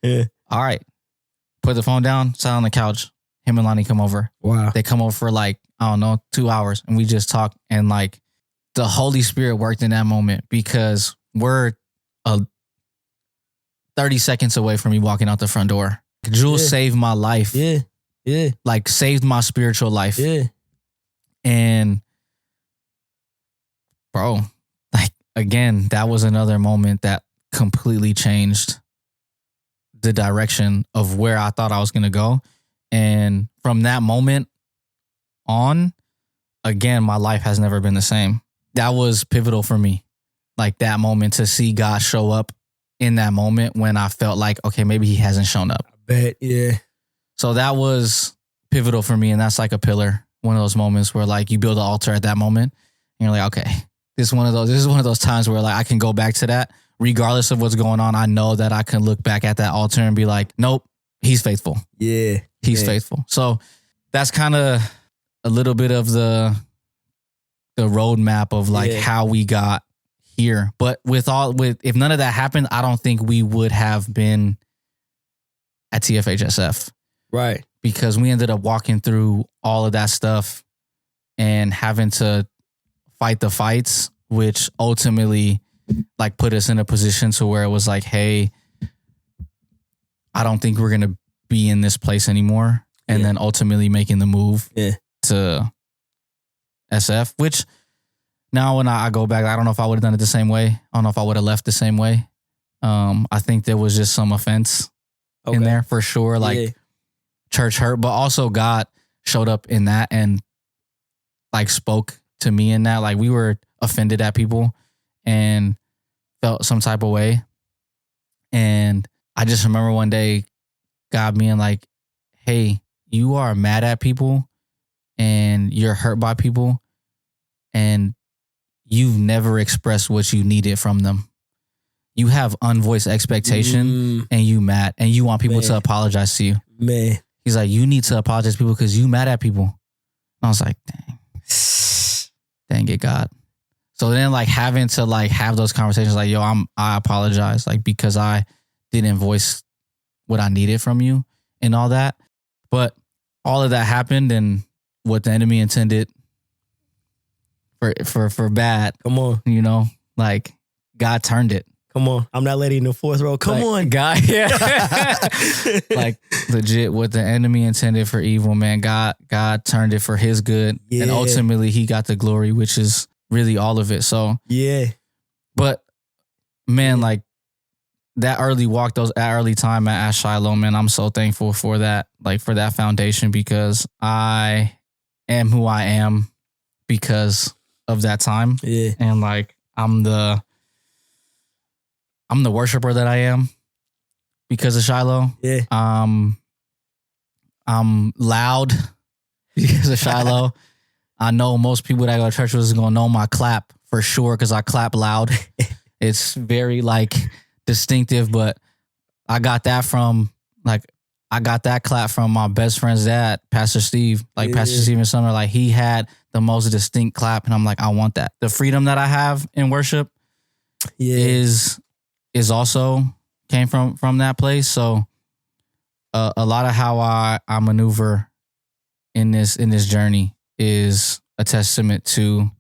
Yeah. All right. Put the phone down, sat on the couch. Him and Lonnie come over. Wow. They come over for like, I don't know, 2 hours. And we just talk. And like the Holy Spirit worked in that moment because we're 30 seconds away from me walking out the front door. Jules saved my life. Yeah. Yeah. Like saved my spiritual life. Yeah. And bro, like again, that was another moment that completely changed the direction of where I thought I was going to go. And from that moment on, again, my life has never been the same. That was pivotal for me. Like that moment to see God show up in that moment when I felt like, okay, maybe he hasn't shown up. I bet. Yeah. So that was pivotal for me. And that's like a pillar. One of those moments where like you build an altar at that moment and you're like, okay, this is one of those times where like I can go back to that regardless of what's going on. I know that I can look back at that altar and be like, nope, he's faithful. Yeah. He's faithful. So that's kind of a little bit of the roadmap of like how we got here. But if none of that happened, I don't think we would have been at TFHSF. Right. Because we ended up walking through all of that stuff and having to fight the fights, which ultimately like put us in a position to where it was like, hey, I don't think we're going to be in this place anymore. And then ultimately making the move to SF, which now when I go back, I don't know if I would have done it the same way. I don't know if I would have left the same way. I think there was just some offense in there for sure. Like church hurt, but also God showed up in that and like spoke to me in that. Like we were offended at people and felt some type of way. And I just remember one day God being like, hey, you are mad at people and you're hurt by people and you've never expressed what you needed from them. You have unvoiced expectation and you mad and you want people to apologize to you. Man. He's like, you need to apologize to people because you mad at people. And I was like, dang it, God. So then like having to like have those conversations like, yo, I apologize. Like because I didn't voice what I needed from you and all that. But all of that happened and what the enemy intended for bad. Come on. You know, like God turned it. Come on. I'm not letting in the fourth row. Come on. God. Yeah. Like legit what the enemy intended for evil, man. God turned it for his good. Yeah. And ultimately he got the glory, which is really all of it. So yeah. But man, like that early walk, that early time at Shiloh, man, I'm so thankful for that, like for that foundation because I am who I am because of that time. Yeah. And like I'm the worshiper that I am because of Shiloh. Yeah. I'm loud because of Shiloh. I know most people that go to church is going to know my clap for sure because I clap loud. It's very like distinctive, but I got that clap from my best friend's dad, Pastor Steve, like Pastor Stephen Sumner. Like he had the most distinct clap and I'm like, I want that. The freedom that I have in worship is also came from that place. So a lot of how I maneuver in this journey is a testament to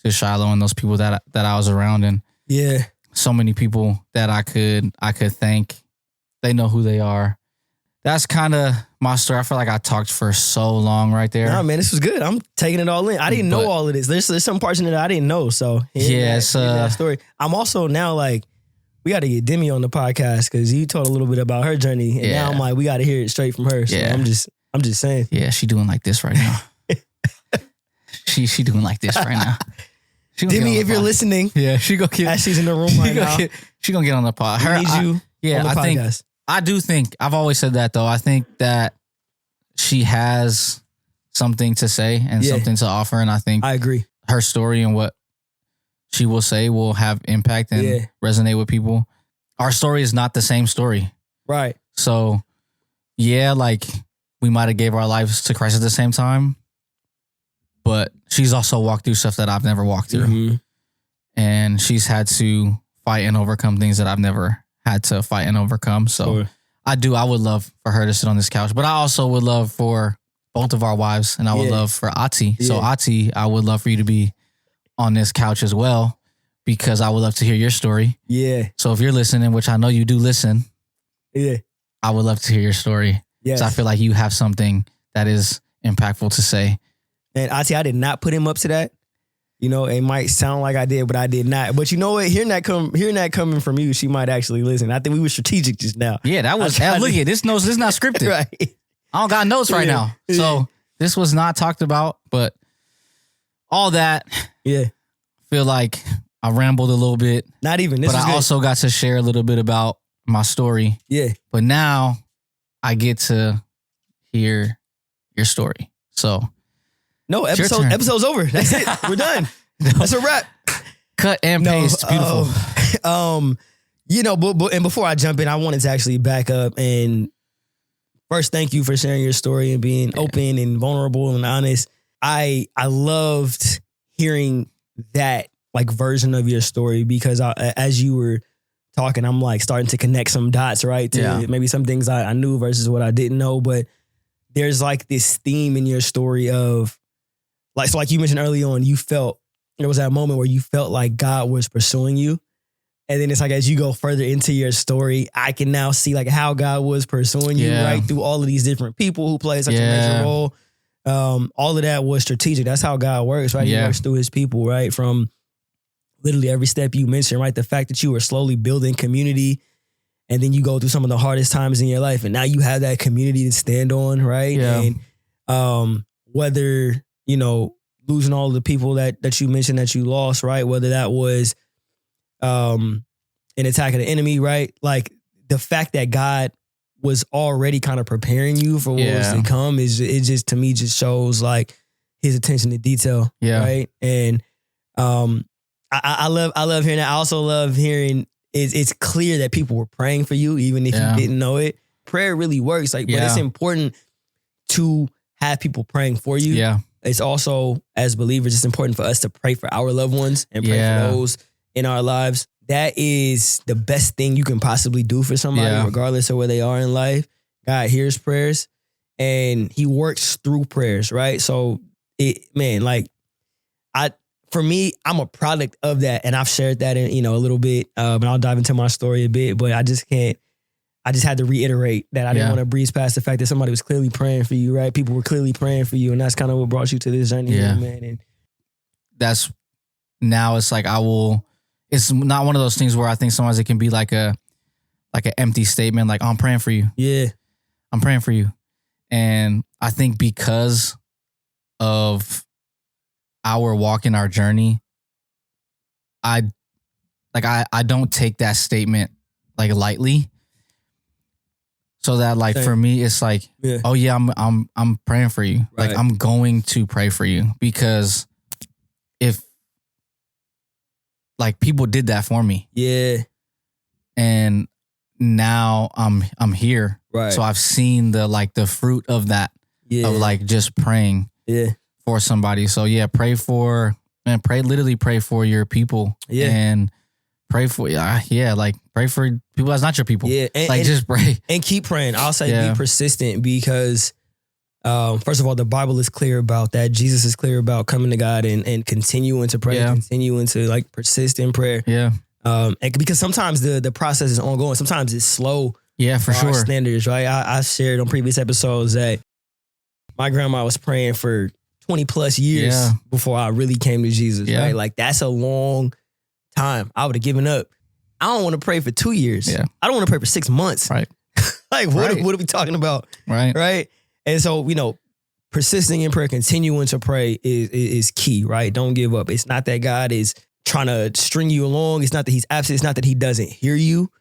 Shiloh and those people that I was around, and so many people that I could thank. They know who they are. That's kind of my story. I feel like I talked for so long right there. Nah, man, this was good. I'm taking it all in. I didn't know all of this. There's some parts in it I didn't know. So it's that story. I'm also now like, we got to get Demi on the podcast because you told a little bit about her journey, and now I'm like, we got to hear it straight from her. So I'm just saying. Yeah, she doing like this right now. she doing like this right now. Demi, if you're listening, she go get. Ashley's in the room right now. She gonna get on the pod. She needs you. Yeah, on the podcast. I do think I've always said that though. I think that she has something to say and something to offer. And I think I agree. Her story and what she will say will have impact and resonate with people. Our story is not the same story. Right. So, yeah, like we might have gave our lives to Christ at the same time, but she's also walked through stuff that I've never walked through. Mm-hmm. And she's had to fight and overcome things that I've never had to fight and overcome. So I would love for her to sit on this couch, but I also would love for both of our wives, and I would love for Ati. So Ati, I would love for you to be on this couch as well, because I would love to hear your story. Yeah. So if you're listening, which I know you do listen, I would love to hear your story. Yes. So I feel like you have something that is impactful to say. And Ati, I did not put him up to that. You know, it might sound like I did, but I did not. But you know what? Hearing that coming from you, she might actually listen. I think we were strategic just now. Yeah, that was. Look at this. This is not scripted. Right. I don't got notes right now, so this was not talked about. But all that, feel like I rambled a little bit. Not even. This but I also got to share a little bit about my story. Yeah. But now I get to hear your story. So. No, episode's over. That's it. We're done. That's a wrap. Cut and paste. Beautiful. You know, but and before I jump in, I wanted to actually back up and first thank you for sharing your story and being open and vulnerable and honest. I loved hearing that like version of your story, because as you were talking, I'm like starting to connect some dots, right? To maybe some things I knew versus what I didn't know. But there's like this theme in your story of, like you mentioned early on, there was that moment where you felt like God was pursuing you. And then it's like, as you go further into your story, I can now see like how God was pursuing you, right? Through all of these different people who play such a major role. All of that was strategic. That's how God works, right? He works through his people, right? From literally every step you mentioned, right? The fact that you were slowly building community, and then you go through some of the hardest times in your life, and now you have that community to stand on, right? Yeah. And whether, you know, losing all the people that you mentioned that you lost, right? Whether that was an attack of the enemy, right? Like the fact that God was already kind of preparing you for what was to come it just to me just shows like his attention to detail, right? And I love hearing that. I also love hearing it's clear that people were praying for you, even if you didn't know it. Prayer really works, like, but it's important to have people praying for you. Yeah. It's also, as believers, it's important for us to pray for our loved ones and pray for those in our lives. That is the best thing you can possibly do for somebody, regardless of where they are in life. God hears prayers and he works through prayers, right? So, for me, I'm a product of that, and I've shared that in, a little bit, and I'll dive into my story a bit, but I just had to reiterate that I didn't want to breeze past the fact that somebody was clearly praying for you, right? People were clearly praying for you, and that's kind of what brought you to this journey, man. And that's, now it's like it's not one of those things where I think sometimes it can be like an empty statement, like, oh, I'm praying for you. Yeah. I'm praying for you. And I think because of our walk in our journey, I don't take that statement like lightly. So that like for me, it's like, oh yeah, I'm praying for you. Right. Like I'm going to pray for you, because if like people did that for me, and now I'm here, right? So I've seen the fruit of that, of like just praying, for somebody. So literally pray for your people, and pray for pray for people that's not your people. Yeah, and just pray and keep praying. I'll say be persistent, because first of all, the Bible is clear about that. Jesus is clear about coming to God and continuing to pray, continuing to like persist in prayer. Yeah, and because sometimes the process is ongoing. Sometimes it's slow. Yeah, for sure. Our standards, right? I shared on previous episodes that my grandma was praying for 20 plus years before I really came to Jesus. Right, like that's a long time. I would have given up. I don't want to pray for 2 years. Yeah. I don't want to pray for 6 months. Right. Like what are we talking about? Right. Right. And so, persisting in prayer, continuing to pray is key, right? Don't give up. It's not that God is trying to string you along. It's not that he's absent. It's not that he doesn't hear you,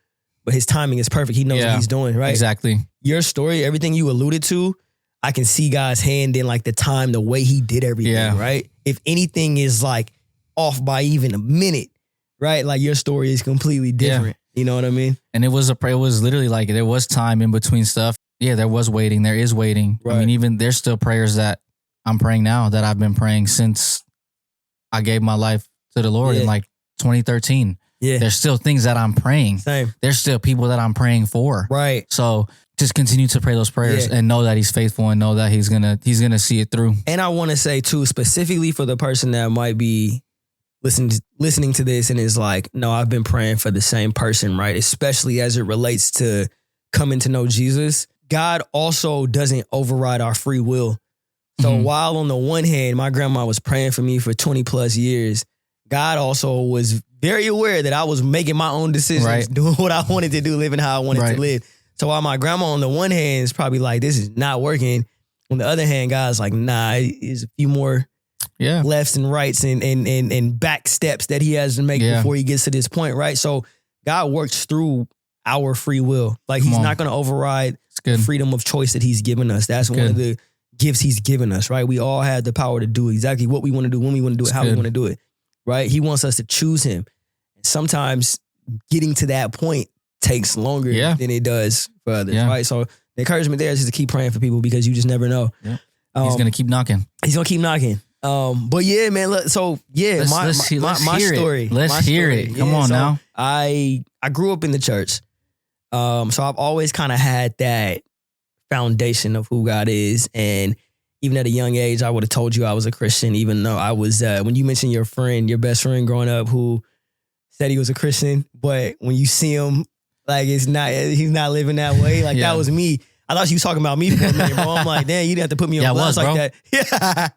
but his timing is perfect. He knows what he's doing, right? Exactly. Your story, everything you alluded to, I can see God's hand in like the time, the way he did everything, right? If anything is like off by even a minute, right? Like your story is completely different. You know what I mean? And it was literally like there was time in between stuff. Yeah, there was waiting. There is waiting. Right. I mean, even there's still prayers that I'm praying now that I've been praying since I gave my life to the Lord in like 2013. Yeah. There's still things that I'm praying. Same. There's still people that I'm praying for. Right. So just continue to pray those prayers and know that he's faithful and know that he's gonna see it through. And I want to say too, specifically for the person that might be listening to this and is like, no, I've been praying for the same person, right? Especially as it relates to coming to know Jesus. God also doesn't override our free will. So while on the one hand, my grandma was praying for me for 20 plus years, God also was very aware that I was making my own decisions, doing what I wanted to do, living how I wanted to live. So while my grandma on the one hand is probably like, this is not working. On the other hand, God's like, nah, there's a few more lefts and rights and back steps that he has to make before he gets to this point, right? So God works through our free will. Like he's not going to override the freedom of choice that he's given us. That's one of the gifts he's given us, right? We all have the power to do exactly what we want to do, when we want to do it, how we want to do it, right? He wants us to choose him. Sometimes getting to that point takes longer than it does for others, right? So the encouragement there is just to keep praying for people because you just never know. Yeah. He's going to keep knocking. He's going to keep knocking. But yeah, man, my story. Let's hear it. Come on now. I grew up in the church. So I've always kind of had that foundation of who God is. And even at a young age, I would have told you I was a Christian, even though I was, when you mentioned your best friend growing up who said he was a Christian, but when you see him, like he's not living that way. Like that was me. I thought you was talking about me for a minute, bro. I'm like, damn, you didn't have to put me on blast like that. Yeah.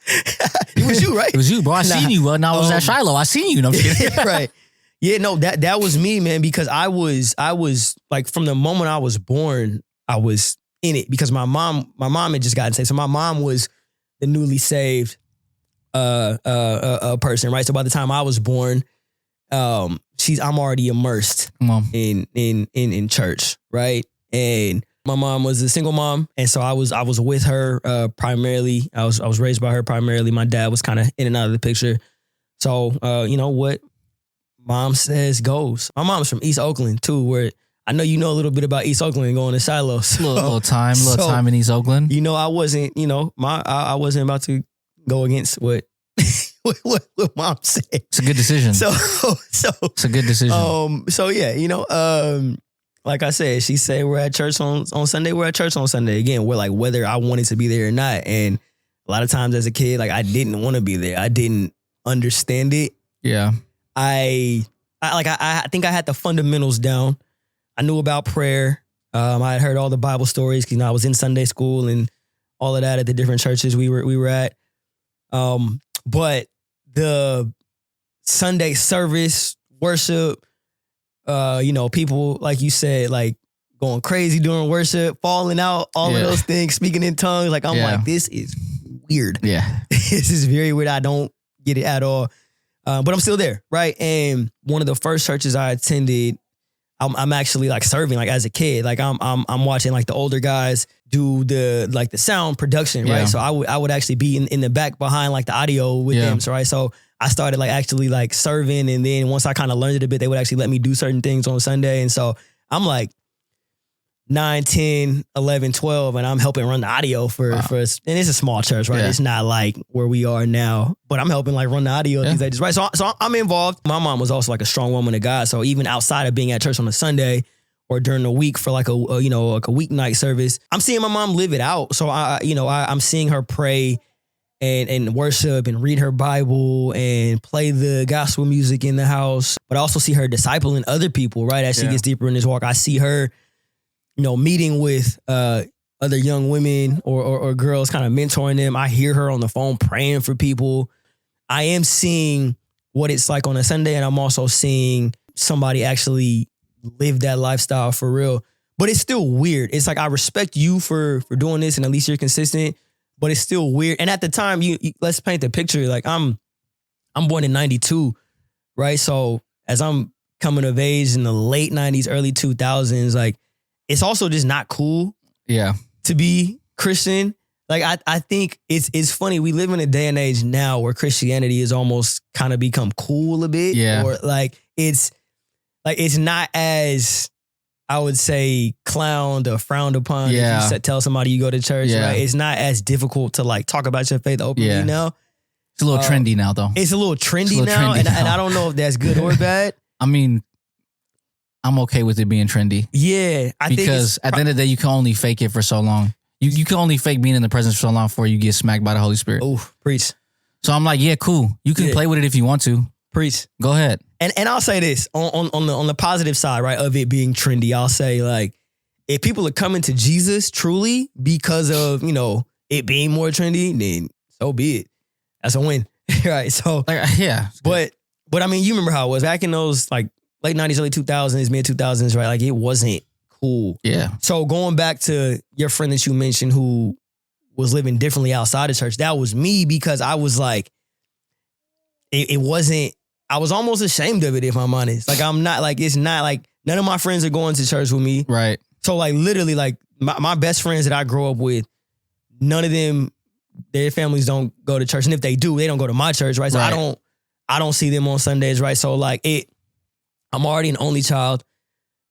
It was you, right? It was you, bro. I seen you when I was at Shiloh. I seen you. No, right. Yeah, no, that was me, man, because I was like from the moment I was born, I was in it because my mom had just gotten saved. So my mom was the newly saved person, right? So by the time I was born, I'm already immersed in church, right? And my mom was a single mom, and so I was with her primarily. I was raised by her primarily. My dad was kind of in and out of the picture. So you know what mom says goes. My mom's from East Oakland too, where I know you know a little bit about East Oakland going to Shiloh. So, little time in East Oakland. You know, I wasn't I wasn't about to go against what mom said. It's a good decision. So it's a good decision. So yeah, like I said, she said we're at church on Sunday. We're at church on Sunday. Again, we're like whether I wanted to be there or not. And a lot of times as a kid, like I didn't want to be there. I didn't understand it. Yeah. I think I had the fundamentals down. I knew about prayer. I had heard all the Bible stories because I was in Sunday school and all of that at the different churches we were at. But the Sunday service, worship, people, like you said, like going crazy during worship, falling out, all of those things, speaking in tongues. Like, I'm like, this is weird. Yeah. This is very weird. I don't get it at all. But I'm still there, right? And one of the first churches I attended, I'm actually like serving, like as a kid, like I'm watching like the older guys do the sound production, right? So I would actually be in the back behind like the audio with them, so right. So I started like actually like serving, and then once I kind of learned it a bit, they would actually let me do certain things on Sunday, and so I'm like 9, 10, 11, 12, and I'm helping run the audio for us. And it's a small church, right? Yeah. It's not like where we are now, but I'm helping like run the audio things like this, right? So I'm involved. My mom was also like a strong woman of God. So even outside of being at church on a Sunday or during the week for like a weeknight service, I'm seeing my mom live it out. So I'm seeing her pray and worship and read her Bible and play the gospel music in the house. But I also see her discipling other people, right? As she gets deeper in this walk, I see her meeting with other young women or girls, kind of mentoring them. I hear her on the phone praying for people. I am seeing what it's like on a Sunday, and I'm also seeing somebody actually live that lifestyle for real. But it's still weird. It's like, I respect you for doing this, and at least you're consistent, but it's still weird. And at the time, you let's paint the picture. Like I'm born in 92, right? So as I'm coming of age in the late 90s, early 2000s, like, it's also just not cool to be Christian. I think it's funny. We live in a day and age now where Christianity has almost kind of become cool a bit. Yeah. Or it's not as, I would say, clowned or frowned upon if you tell somebody you go to church. Yeah. Right? It's not as difficult to like talk about your faith openly now. It's a little trendy now, though. It's a little trendy now, and I don't know if that's good or bad. I mean, I'm okay with it being trendy. Yeah, because at the end of the day, you can only fake it for so long. You can only fake being in the presence for so long before you get smacked by the Holy Spirit. Oh, preach. So I'm like, yeah, cool. You can play with it if you want to. Preach. Go ahead. And I'll say this on the positive side, right, of it being trendy. I'll say, like, if people are coming to Jesus truly because of, it being more trendy, then so be it. That's a win. Right. So but I mean, you remember how it was back in those like late 90s, early 2000s, mid 2000s, right? Like it wasn't cool. Yeah. So going back to your friend that you mentioned who was living differently outside of church, that was me, because I was like, it wasn't, I was almost ashamed of it, if I'm honest. Like I'm not like, it's not like none of my friends are going to church with me. Right. So like literally like my best friends that I grew up with, none of them, their families don't go to church. And if they do, they don't go to my church, right? So I don't see them on Sundays, right? So like I'm already an only child,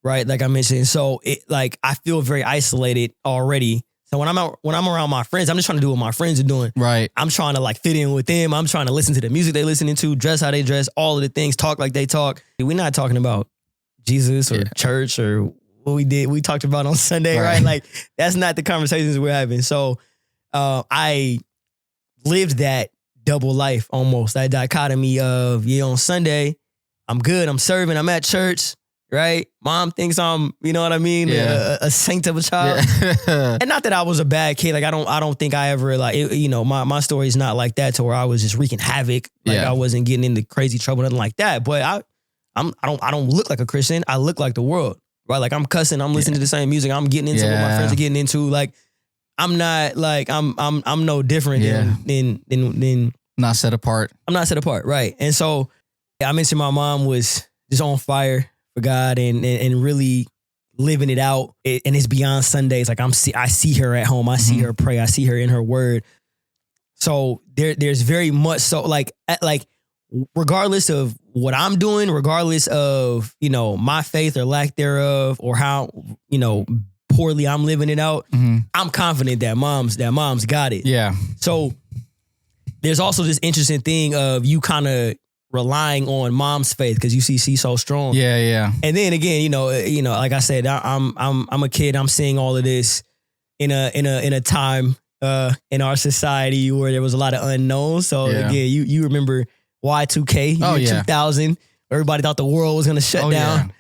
right? Like I mentioned. So it like I feel very isolated already. So when I'm around my friends, I'm just trying to do what my friends are doing. Right. I'm trying to like fit in with them. I'm trying to listen to the music they're listening to, dress how they dress, all of the things, talk like they talk. We're not talking about Jesus or church or what we talked about on Sunday, right? Like that's not the conversations we're having. So I lived that double life almost, that dichotomy of, on Sunday, I'm good, I'm serving, I'm at church, right? Mom thinks I'm, you know what I mean? A saint of a child. Yeah. And not that I was a bad kid. Like I don't think I ever like, my story is not like that to where I was just wreaking havoc. Like I wasn't getting into crazy trouble, nothing like that. But I don't look like a Christian. I look like the world, right? Like I'm cussing, I'm listening to the same music, I'm getting into what my friends are getting into. Like I'm not like I'm no different than not set apart. I'm not set apart, right? And so I mentioned my mom was just on fire for God and really living it out. And it's beyond Sundays. Like I see her at home. I see her pray. I see her in her word. So there's very much so like regardless of what I'm doing, regardless of my faith or lack thereof, or how poorly I'm living it out, I'm confident that mom's got it. Yeah. So there's also this interesting thing of you kind of relying on mom's faith because you see she's so strong. Yeah, yeah. And then again, like I said, I'm a kid. I'm seeing all of this in a time in our society where there was a lot of unknowns. So again, you remember Y2K, 2000. Everybody thought the world was gonna shut down.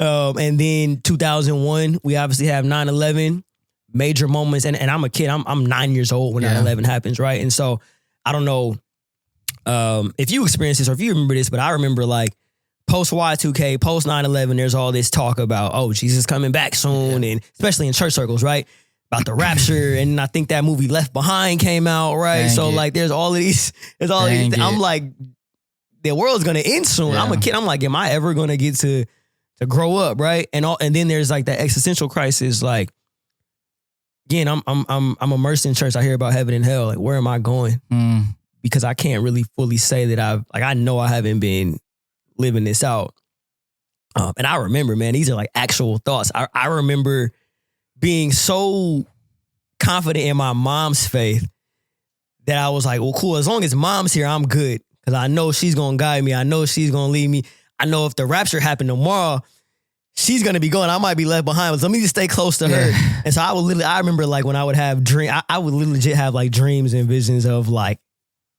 Yeah. And then 2001, we obviously have 9/11, major moments. And I'm a kid. I'm 9 years old when 9/11 happens, right? And so I don't know if you experienced this or if you remember this, but I remember like post Y2K, post 9/11, there's all this talk about, oh, Jesus coming back soon, and especially in church circles, right? About the rapture. And I think that movie Left Behind came out, right? Like there's all of these, I'm like, the world's gonna end soon. Yeah. I'm a kid. I'm like, am I ever gonna get to grow up, right? And then there's like that existential crisis, like, again, I'm immersed in church. I hear about heaven and hell. Like, where am I going? Because I can't really fully say that I know I haven't been living this out. And I remember, man, these are like actual thoughts. I remember being so confident in my mom's faith that I was like, well, cool. As long as mom's here, I'm good. Because I know she's going to guide me. I know she's going to lead me. I know if the rapture happened tomorrow, she's going to be going. I might be left behind. But let me just stay close to her. And so I remember like when I would have I would legit have like dreams and visions of like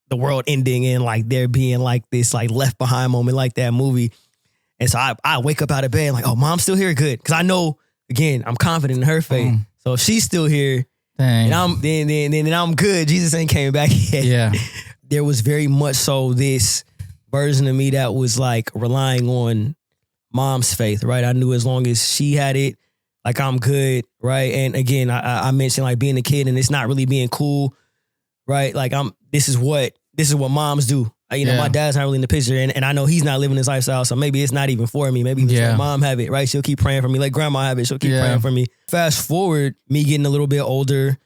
the world ending and like there being like this like left behind moment like that movie. And so I wake up out of bed and like, oh, mom's still here. Good. Because I know, again, I'm confident in her faith. So if she's still here, and I'm good. Jesus ain't came back yet. Yeah. There was very much so this version of me that was like relying on mom's faith, right? I knew as long as she had it, like I'm good, right? And again, I mentioned like being a kid and it's not really being cool, right? Like this is what moms do. My dad's not really in the picture, and I know he's not living his lifestyle, so maybe it's not even for me. Maybe just let mom have it, right? She'll keep praying for me. Let grandma have it. She'll keep praying for me. Fast forward, me getting a little bit older,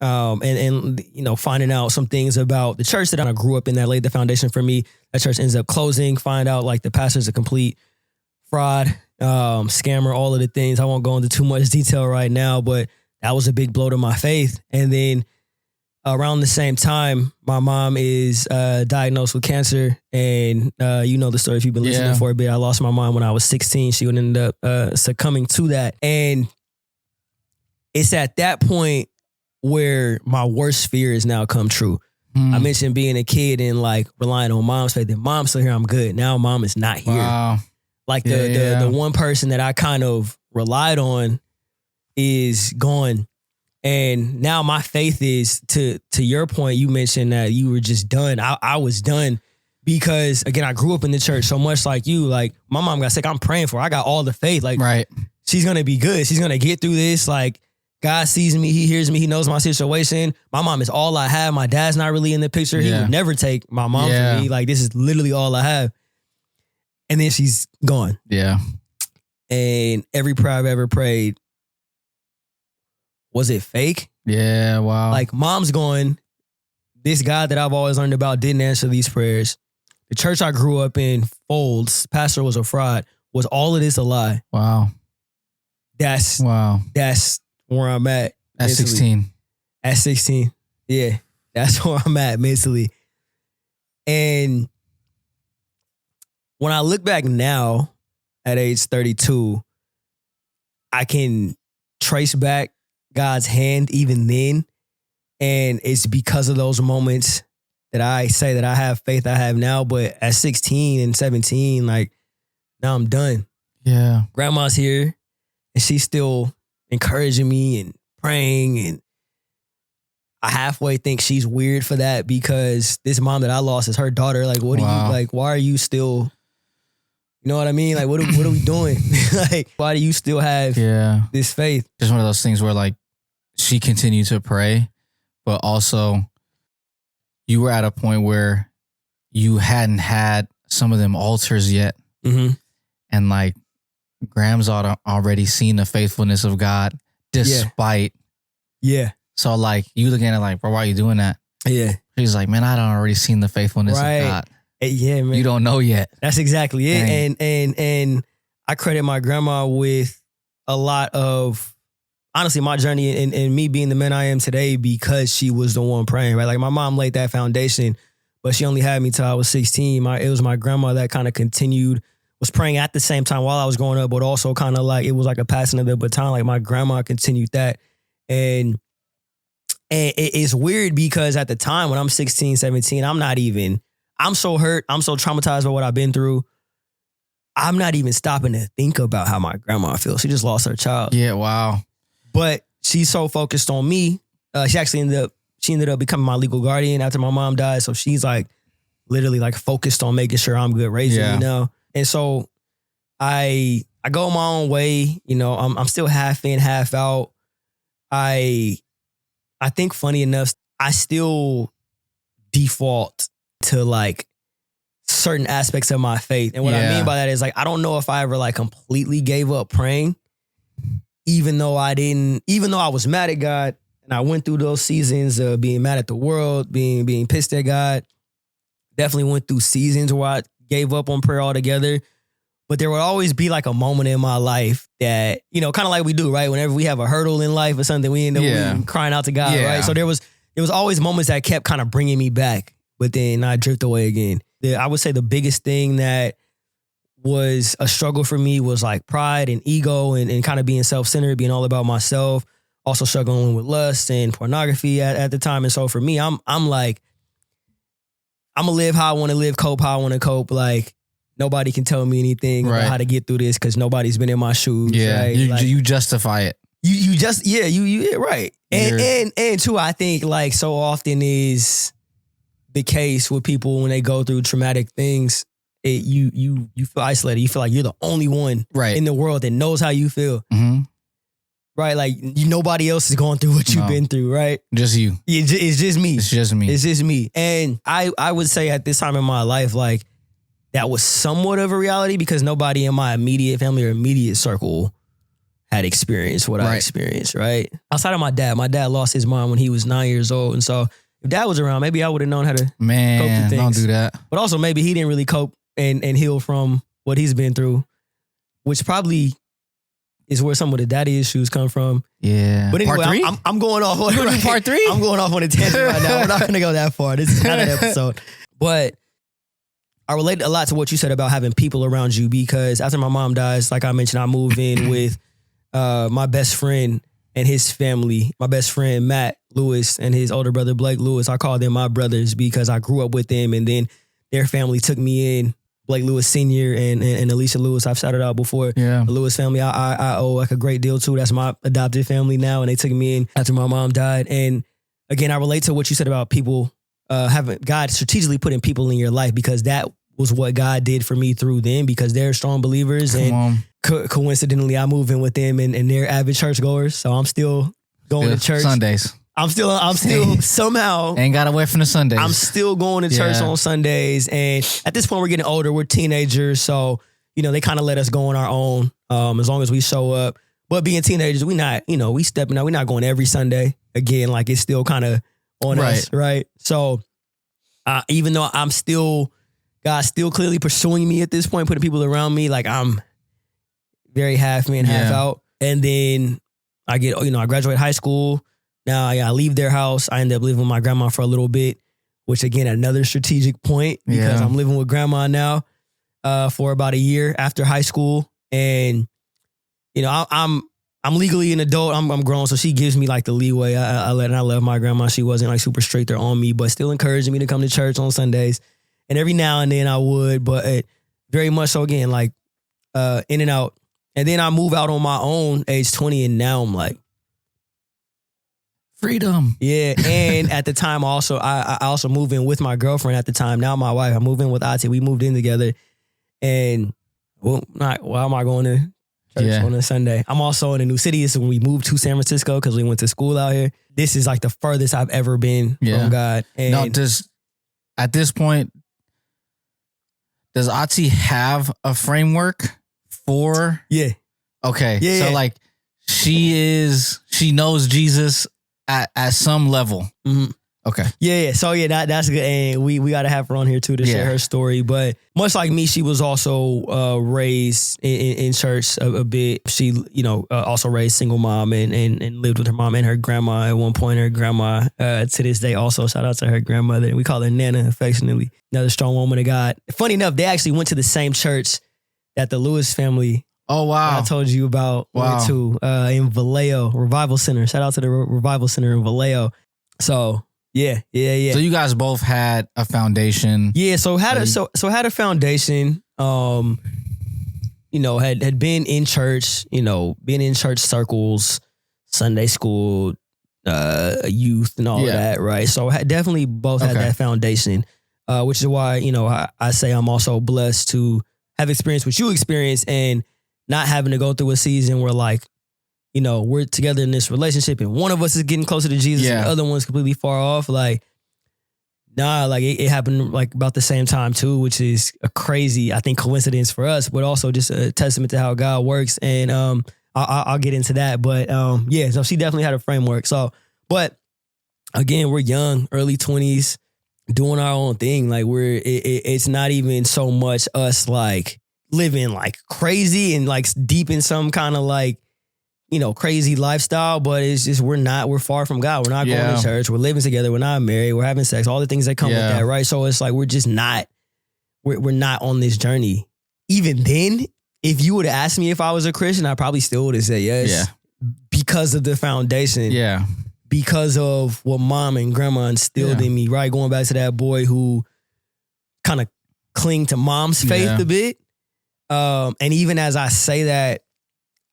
and you know, finding out some things about the church that I grew up in that laid the foundation for me. That church ends up closing. Find out like the pastor's a complete fraud, scammer, all of the things. I won't go into too much detail right now, but that was a big blow to my faith. And then around the same time, my mom is diagnosed with cancer. And you know the story if you've been listening for a bit. I lost my mom when I was 16. She would end up succumbing to that. And it's at that point where my worst fears now come true. I mentioned being a kid and like relying on mom's faith. If mom's still here, I'm good. Now mom is not here. Wow. Like the one person that I kind of relied on is gone. And now my faith is to your point, you mentioned that you were just done. I was done because again, I grew up in the church so much like you. Like my mom got sick. I'm praying for her. I got all the faith. Like she's going to be good. She's going to get through this. Like God sees me. He hears me. He knows my situation. My mom is all I have. My dad's not really in the picture. He would never take my mom from me. Like this is literally all I have. And then she's gone. Yeah. And every prayer I've ever prayed, was it fake? Yeah, wow. Like mom's going, this God that I've always learned about didn't answer these prayers. The church I grew up in folds, pastor was a fraud. Was all of this a lie? Wow. That's where I'm at. At mentally. 16. At 16. Yeah. That's where I'm at mentally. And when I look back now at age 32, I can trace back God's hand even then. And it's because of those moments that I say that I have faith I have now. But at 16 and 17, like now I'm done. Yeah. Grandma's here and she's still encouraging me and praying. And I halfway think she's weird for that because this mom that I lost is her daughter. Like, what are you like? Why are you still, you know what I mean? Like, what are we doing? Like, why do you still have this faith? Just one of those things where like she continued to pray, but also you were at a point where you hadn't had some of them altars yet. Mm-hmm. And like Graham's already seen the faithfulness of God despite. Yeah. So like you looking at it like, bro, why are you doing that? Yeah. He's like, man, I done already seen the faithfulness of God. Yeah, man. You don't know yet. That's exactly it. And I credit my grandma with a lot of, honestly, my journey and me being the man I am today because she was the one praying, right? Like my mom laid that foundation, but she only had me till I was 16. It was my grandma that kind of continued, was praying at the same time while I was growing up, but also kind of like, it was like a passing of the baton. Like my grandma continued that. And it's weird because at the time when I'm 16, 17, I'm so hurt. I'm so traumatized by what I've been through. I'm not even stopping to think about how my grandma feels. She just lost her child. Yeah, wow. But she's so focused on me. She ended up becoming my legal guardian after my mom died. So she's like literally like focused on making sure I'm good raising, you know? And so I go my own way. You know, I'm still half in, half out. I think funny enough, I still default to like certain aspects of my faith. And what I mean by that is like, I don't know if I ever like completely gave up praying, even though I was mad at God and I went through those seasons of being mad at the world, being pissed at God. Definitely went through seasons where I gave up on prayer altogether. But there would always be like a moment in my life that, you know, kind of like we do, right? Whenever we have a hurdle in life or something, we end up crying out to God, right? So there was always moments that kept kind of bringing me back, but then I drift away again. I would say the biggest thing that was a struggle for me was like pride and ego and kind of being self-centered, being all about myself, also struggling with lust and pornography at the time. And so for me, I'm like, I'm gonna live how I want to live, cope how I want to cope. Like nobody can tell me anything about how to get through this because nobody's been in my shoes. Yeah, right? you justify it. You right. And too, I think like so often is the case with people when they go through traumatic things. You feel isolated. You feel like you're the only one in the world that knows how you feel. Mm-hmm. Right? Like nobody else is going through what you've been through, right? Just you. It's just me. It's just me. It's just me. And I would say at this time in my life, like that was somewhat of a reality because nobody in my immediate family or immediate circle had experienced what I experienced, right? Outside of my dad lost his mom when he was 9 years old. And so if dad was around, maybe I would have known how to cope with things. Don't do that. But also maybe he didn't really cope and heal from what he's been through, which probably is where some of the daddy issues come from. Yeah. But anyway, Part 3? I'm going off on Part 3? I'm going off on a tangent right now. We're not going to go that far. This is not an episode. But I relate a lot to what you said about having people around you, because after my mom dies, like I mentioned, I moved in with my best friend and his family. My best friend, Matt Lewis, and his older brother, Blake Lewis. I call them my brothers because I grew up with them, and then their family took me in. Blake Lewis Sr. and Alicia Lewis, I've shouted out before. Yeah. The Lewis family, I owe like a great deal to. That's my adopted family now, and they took me in after my mom died. And again, I relate to what you said about people having God strategically putting people in your life, because that was what God did for me through them, because they're strong believers. Coincidentally, I move in with them, and they're avid churchgoers. So I'm still going to church Sundays. I'm still somehow ain't got away from the Sundays. I'm still going to church on Sundays, and at this point we're getting older. We're teenagers, so they kind of let us go on our own as long as we show up. But being teenagers, we not we stepping out. We're not going every Sunday again. Like it's still kind of on us, right? So even though God's still clearly pursuing me at this point, putting people around me, like I'm very half in, half out. And then I get I graduate high school. Now I leave their house. I end up living with my grandma for a little bit, which again, another strategic point, because I'm living with grandma now for about a year after high school. And, I'm legally an adult. I'm grown. So she gives me like the leeway. I love my grandma. She wasn't like super strict or on me, but still encouraging me to come to church on Sundays. And every now and then I would, but very much so again, like in and out. And then I move out on my own age 20. And now I'm like, freedom. Yeah. And at the time also, I also moved in with my girlfriend at the time. Now my wife, I moved in with Ati. We moved in together. And why am I going to church on a Sunday? I'm also in a new city. So when we moved to San Francisco, because we went to school out here, this is like the furthest I've ever been from God. And at this point, does Ati have a framework for? Yeah. Okay. Yeah, so like she knows Jesus at some level. Mm-hmm. Okay. Yeah. So that's good. And we got to have her on here too to share her story. But much like me, she was also raised in church a bit. She, also raised single mom and lived with her mom and her grandma at one point. Her grandma, to this day, also shout out to her grandmother. We call her Nana affectionately. Another strong woman of God. Funny enough, they actually went to the same church that the Lewis family. Oh, wow. I told you about went to in Vallejo Revival Center. Shout out to the Revival Center in Vallejo. So yeah. So you guys both had a foundation. Yeah. So had a foundation. Had been in church. Been in church circles, Sunday school, youth, and all of that. Right. So definitely both had that foundation, which is why I say I'm also blessed to have experienced what you experienced and not having to go through a season where we're together in this relationship and one of us is getting closer to Jesus and the other one's completely far off. Like, nah, like it happened like about the same time too, which is a crazy, I think, coincidence for us, but also just a testament to how God works. And I'll get into that. But so she definitely had a framework. So, but again, we're young, early 20s, doing our own thing. Like it's not even so much us like living like crazy and like deep in some kind of like, crazy lifestyle, but it's just, we're far from God. We're not going to church. We're living together. We're not married. We're having sex, all the things that come with that. Right. So it's like, we're just not, we're not on this journey. Even then, if you would have asked me if I was a Christian, I probably still would have said yes. Yeah. Because of the foundation. Yeah. Because of what mom and grandma instilled in me, right? Going back to that boy who kind of cling to mom's faith a bit. And even as I say that,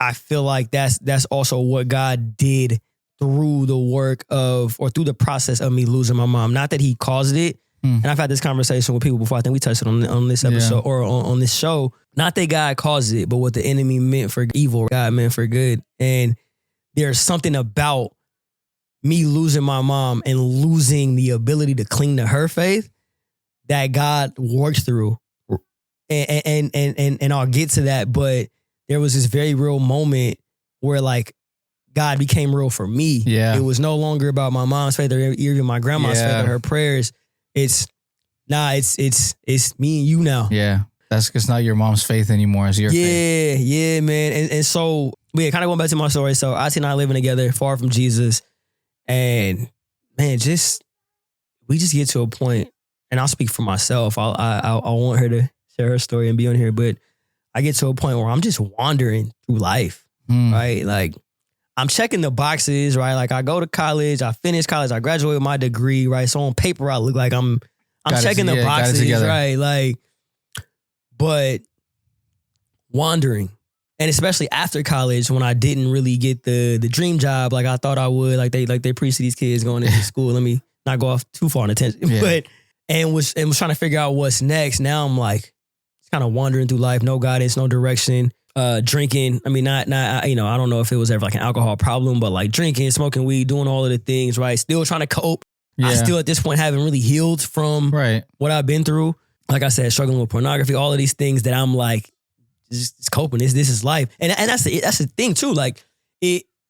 I feel like that's also what God did through the work of, or through the process of me losing my mom. Not that he caused it. And I've had this conversation with people before. I think we touched it on this episode or on this show. Not that God caused it, but what the enemy meant for evil, God meant for good. And there's something about me losing my mom and losing the ability to cling to her faith that God worked through. And I'll get to that, but there was this very real moment where like God became real for me. Yeah. It was no longer about my mom's faith or even my grandma's faith or her prayers. It's me and you now. Yeah. It's not your mom's faith anymore. It's your faith. Yeah, man. And so, kind of going back to my story. So Auntie and I living together, far from Jesus. And man, we just get to a point, and I'll speak for myself. I want her to share her story and be on here, but I get to a point where I'm just wandering through life, right? Like I'm checking the boxes, right? Like I go to college, I finish college, I graduate with my degree, right? So on paper, I look like I'm checking the boxes, right? Like, but wandering. And especially after college, when I didn't really get the dream job like I thought I would, like they preach to these kids going into school. Let me not go off too far on a tangent, but was trying to figure out what's next. Now I'm like kind of wandering through life, no guidance, no direction. Drinking. I mean, not I don't know if it was ever like an alcohol problem, but like drinking, smoking weed, doing all of the things, right? Still trying to cope. I still at this point haven't really healed from what I've been through. Like I said, struggling with pornography, all of these things that I'm like. Just coping. This is life, and that's the thing too. Like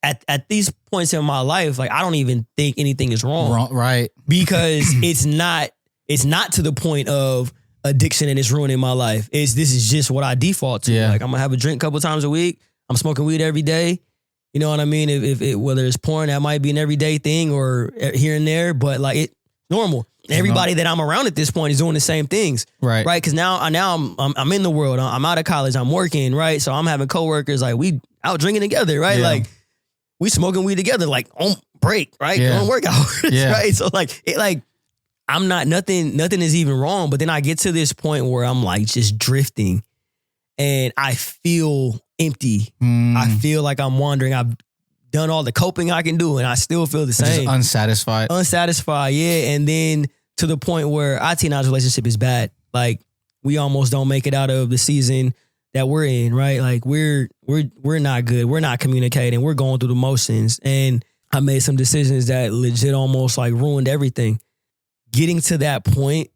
at these points in my life, like I don't even think anything is wrong, right? Because it's not to the point of addiction and it's ruining my life. This is just what I default to. Like I'm gonna have a drink a couple times a week. I'm smoking weed every day. You know what I mean? If whether it's porn, that might be an everyday thing or here and there, but like it's normal. Everybody that I'm around at this point is doing the same things, right? Because now I'm in the world. I'm out of college. I'm working, right? So I'm having coworkers like we out drinking together, right? Like we smoking weed together, like on break, right? On workout, right? So like I'm not nothing is even wrong. But then I get to this point where I'm like just drifting, and I feel empty. I feel like I'm wandering. I've done all the coping I can do, and I still feel the same. Just unsatisfied, yeah. And then to the point where Auntie and I's relationship is bad. Like we almost don't make it out of the season that we're in, right? Like we're not good. We're not communicating. We're going through the motions. And I made some decisions that legit almost like ruined everything. Getting to that point,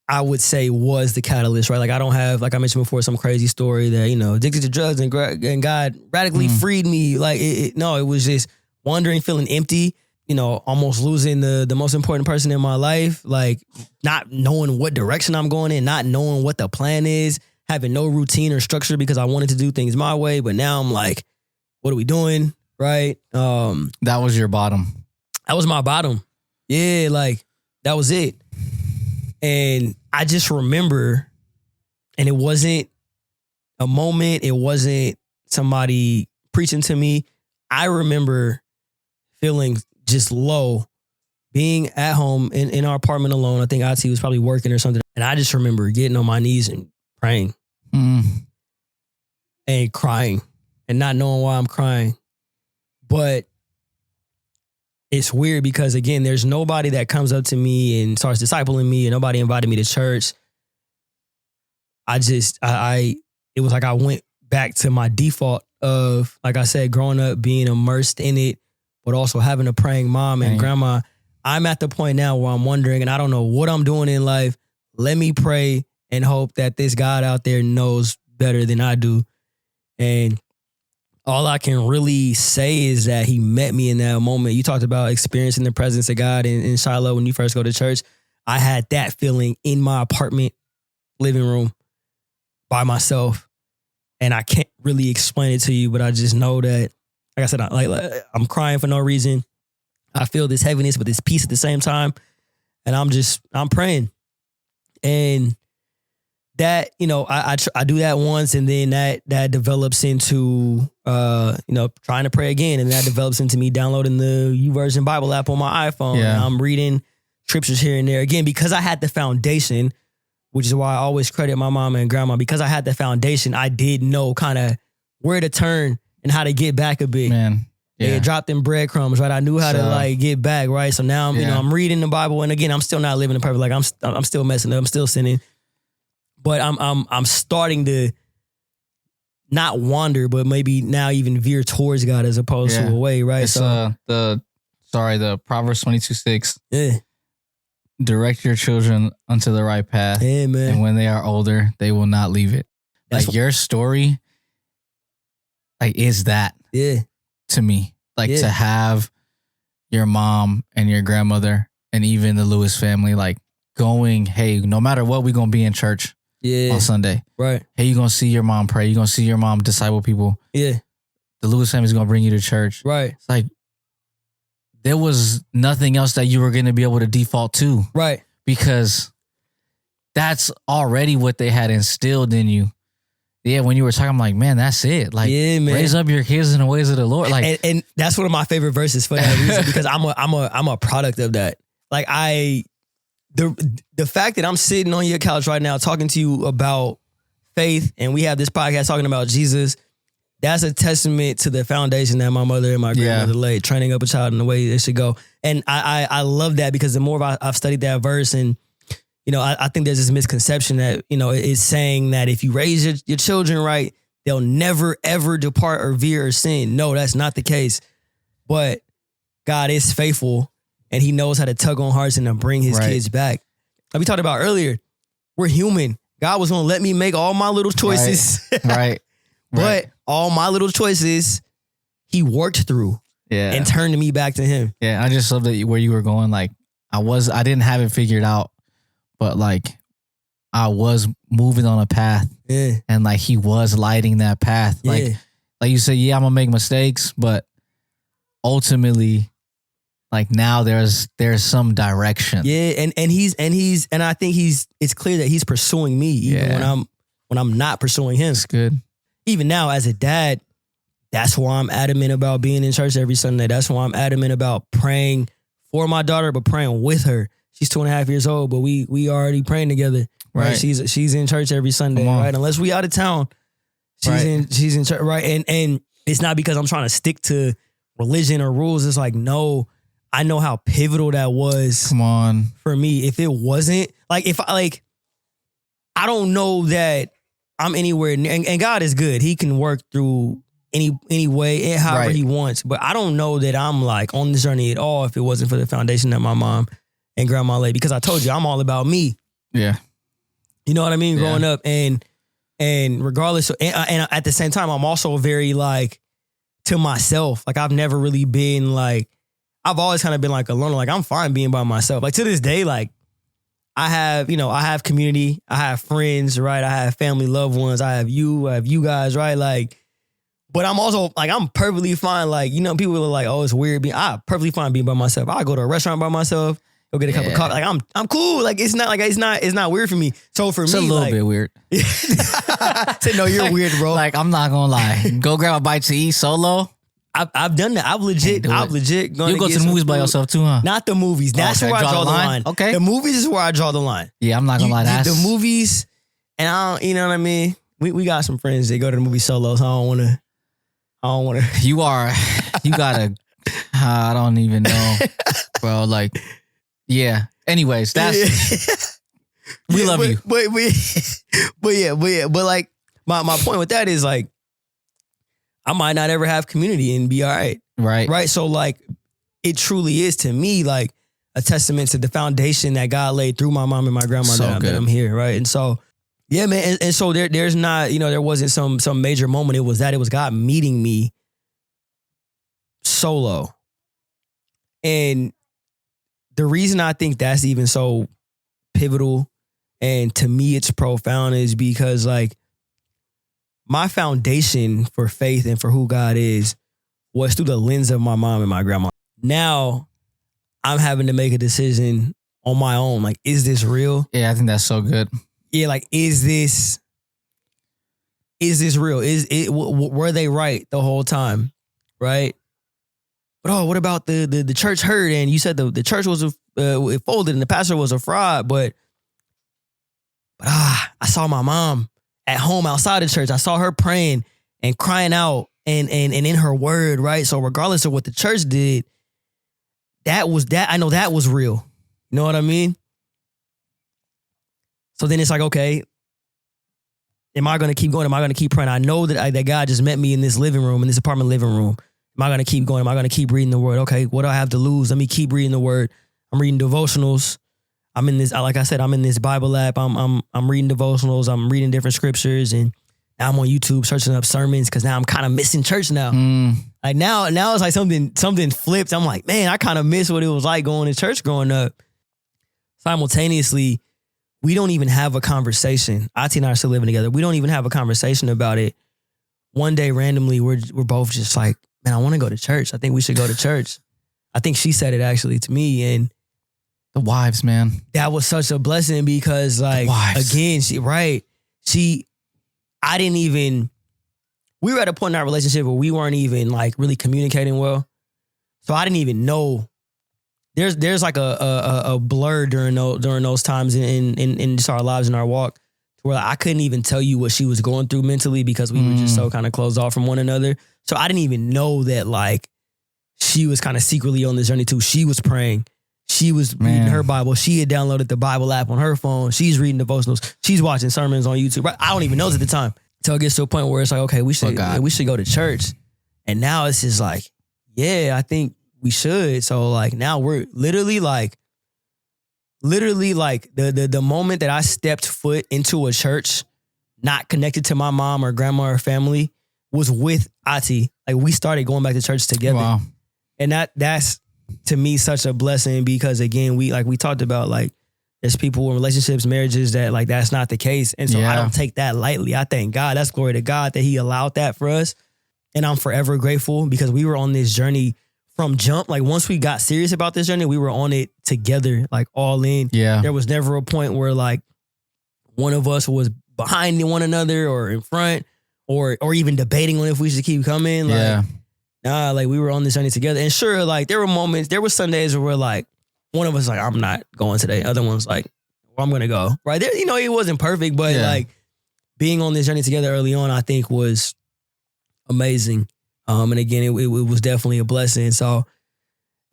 I would say was the catalyst, right? Like I don't have, like I mentioned before, some crazy story that, addicted to drugs and God radically freed me. Like it was just wandering, feeling empty, almost losing the most important person in my life, like not knowing what direction I'm going in, not knowing what the plan is, having no routine or structure because I wanted to do things my way. But now I'm like, what are we doing? Right. That was your bottom. That was my bottom. Yeah. Like that was it. And I just remember, and it wasn't a moment. It wasn't somebody preaching to me. I remember feeling just low, being at home in our apartment alone. I think Auntie was probably working or something. And I just remember getting on my knees and praying and crying and not knowing why I'm crying. But it's weird because, again, there's nobody that comes up to me and starts discipling me, and nobody invited me to church. It was like I went back to my default of, like I said, growing up, being immersed in it, but also having a praying mom and grandma. I'm at the point now where I'm wondering, and I don't know what I'm doing in life. Let me pray and hope that this God out there knows better than I do. And all I can really say is that he met me in that moment. You talked about experiencing the presence of God in Shiloh when you first go to church. I had that feeling in my apartment living room by myself. And I can't really explain it to you, but I just know that, like I said, I'm crying for no reason. I feel this heaviness, but this peace at the same time. And I'm praying. And that, I do that once, and then that develops into, trying to pray again. And that develops into me downloading the YouVersion Bible app on my iPhone. Yeah. And I'm reading scriptures here and there. Again, because I had the foundation, which is why I always credit my mom and grandma. Because I had the foundation, I did know kind of where to turn and how to get back a bit. Man. Yeah. They dropped in breadcrumbs, right? I knew how to get back, right? So now I'm, I'm reading the Bible, and again, I'm still not living the perfect. Like I'm still messing up. I'm still sinning, but I'm starting to not wander, but maybe now even veer towards God as opposed to away, right? It's, the Proverbs 22:6. Yeah. Direct your children unto the right path. Yeah, man. And when they are older, they will not leave it. Like your story, like is that. Yeah. To me. Like Yeah. to have your mom and your grandmother and even the Lewis family like going, hey, no matter what, we're going to be in church on Sunday. Right. Hey, you're going to see your mom pray. You're going to see your mom disciple people. Yeah. The Lewis family's going to bring you to church. Right. It's like there was nothing else that you were going to be able to default to. Right. Because that's already what they had instilled in you. Yeah, when you were talking, I'm like, man, that's it. Like, Yeah, man. raise up your kids in the ways of the Lord. Like, and that's one of my favorite verses for that reason, because I'm a product of that. Like the fact that I'm sitting on your couch right now talking to you about faith, and we have this podcast talking about Jesus, that's a testament to the foundation that my mother and my grandmother laid, training up a child in the way they should go. And I love that, because the more I've studied that verse, and you know, I think there's this misconception that, you know, it's saying that if you raise your children right, they'll never, ever depart or veer or sin. No, that's not the case. But God is faithful, and he knows how to tug on hearts and to bring his kids back. Like we talked about earlier, we're human. God was going to let me make all my little choices. Right. But all my little choices, he worked through and turned me back to him. Yeah, I just love that where you were going. Like, I didn't have it figured out, but like I was moving on a path, and like he was lighting that path. Like you said, I'm gonna make mistakes, but ultimately, like now there's some direction. Yeah, and I think it's clear that he's pursuing me even when I'm not pursuing him. It's good. Even now as a dad, that's why I'm adamant about being in church every Sunday. That's why I'm adamant about praying for my daughter, but praying with her. She's 2.5 years old, but we already praying together. Right. She's in church every Sunday, right? Unless we out of town, she's in church, right? And it's not because I'm trying to stick to religion or rules. It's like, no, I know how pivotal that was. Come on. For me. If it wasn't, like, I don't know that I'm anywhere near, and God is good. He can work through any way and however he wants. But I don't know that I'm like on this journey at all if it wasn't for the foundation that my mom and grandma laid. Because I told you, I'm all about me. Yeah. You know what I mean? Growing up, and regardless of, and at the same time, I'm also very like to myself. Like I've never really been like, I've always kind of been like a loner. Like I'm fine being by myself. Like to this day, like I have community, I have friends, right? I have family, loved ones. I have you guys, right? Like, but I'm also like, I'm perfectly fine. Like, you know, people are like, oh, it's weird. I'm perfectly fine being by myself. I go to a restaurant by myself, go get a cup of coffee. Like I'm cool. Like it's not weird for me. So for me, it's a little bit weird. Say no, you're weird, bro. Like I'm not gonna lie. Go grab a bite to eat solo. I've done that. I've legit gone. You go to the movies by yourself too, huh? Not the movies. That's where I draw the line. Okay. The movies is where I draw the line. Yeah, I'm not gonna lie. That's the movies, and I don't, you know what I mean? We got some friends that go to the movie solo, so I don't wanna. You gotta, I don't even know, bro. Like, yeah. Anyways, that's, we love you. But like, my point with that is like, I might not ever have community and be all right. Right. Right. So like, it truly is to me like a testament to the foundation that God laid through my mom and my grandmother that I'm here. Right. And so, yeah, man. And so there's not, you know, there wasn't some major moment. It was God meeting me solo. And the reason I think that's even so pivotal and to me it's profound is because like, my foundation for faith and for who God is was through the lens of my mom and my grandma. Now I'm having to make a decision on my own. Like, is this real? Yeah, I think that's so good. Yeah, like, is this real? Were they right the whole time? Right? But what about the church hurt? And you said the church was it folded and the pastor was a fraud. But I saw my mom at home outside the church. I saw her praying and crying out and in her word, right? So regardless of what the church did, I know that was real. You know what I mean? So then it's like, okay, am I going to keep going? Am I going to keep praying? I know that God just met me in this living room, in this apartment living room. Am I going to keep going? Am I going to keep reading the word? Okay, what do I have to lose? Let me keep reading the word. I'm reading devotionals. I'm in this, like I said, I'm in this Bible app. I'm reading devotionals. I'm reading different scriptures and Now I'm on YouTube searching up sermons because now I'm kind of missing church now. Like now it's like something flipped. I'm like, man, I kind of miss what it was like going to church growing up. Simultaneously, we don't even have a conversation. Ati and I are still living together. We don't even have a conversation about it. One day, randomly, we're both just like, man, I want to go to church. I think we should go to church. I think she said it actually to me, and the wives, man. That was such a blessing because, like, again, I didn't even. We were at a point in our relationship where we weren't even like really communicating well, so I didn't even know. There's like a blur during those times in just our lives and our walk, where I couldn't even tell you what she was going through mentally because we were just so kind of closed off from one another. So I didn't even know that like she was kind of secretly on this journey too. She was praying. She was reading her Bible. She had downloaded the Bible app on her phone. She's reading devotionals. She's watching sermons on YouTube. Right? I don't even know at the time. Until it gets to a point where it's like, okay, we should go to church. And now it's just like, yeah, I think we should. So like now we're literally like the moment that I stepped foot into a church not connected to my mom or grandma or family was with Ati. Like we started going back to church together. Wow. And that's to me such a blessing because again, we talked about like there's people in relationships, marriages that like that's not the case. And so I don't take that lightly. I thank God. That's glory to God that he allowed that for us. And I'm forever grateful because we were on this journey from jump. Like once we got serious about this journey, we were on it together, like all in. Yeah. There was never a point where like one of us was behind one another or in front or even debating on if we should keep coming. Like, nah, like we were on this journey together. And sure, like there were Sundays where we're like, one of us like, I'm not going today. Other one's like, well, I'm going to go. Right there, it wasn't perfect, but like being on this journey together early on, I think was amazing. And again, it was definitely a blessing. So,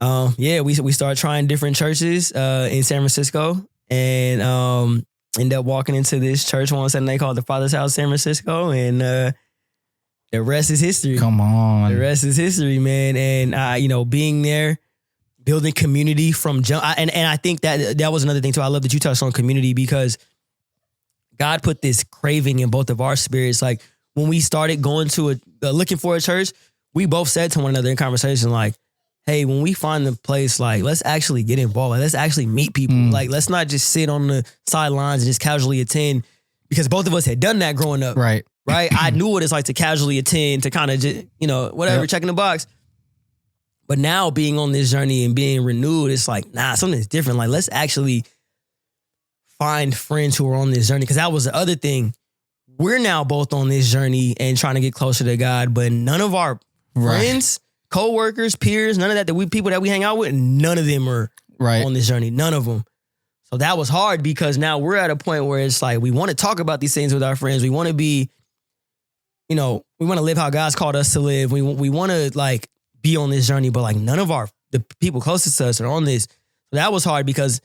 we started trying different churches in San Francisco and ended up walking into this church one Sunday called the Father's House San Francisco. And the rest is history. Come on. The rest is history, man. And, being there, building community from jump. And I think that was another thing too. I love that you touched on community because God put this craving in both of our spirits. Like, when we started going to looking for a church, we both said to one another in conversation, like, hey, when we find the place, like, let's actually get involved. Like, let's actually meet people. Like, let's not just sit on the sidelines and just casually attend because both of us had done that growing up. Right. I knew what it's like to casually attend, to kind of just, whatever, checking the box. But now being on this journey and being renewed, it's like, nah, something's different. Like, let's actually find friends who are on this journey. Because that was the other thing. We're now both on this journey and trying to get closer to God, but none of our friends, co-workers, peers, none of that people that we hang out with, none of them are on this journey. None of them. So that was hard because now we're at a point where it's like we want to talk about these things with our friends. We want to be, we want to live how God's called us to live. We want to like be on this journey, but like none of the people closest to us are on this. So that was hard because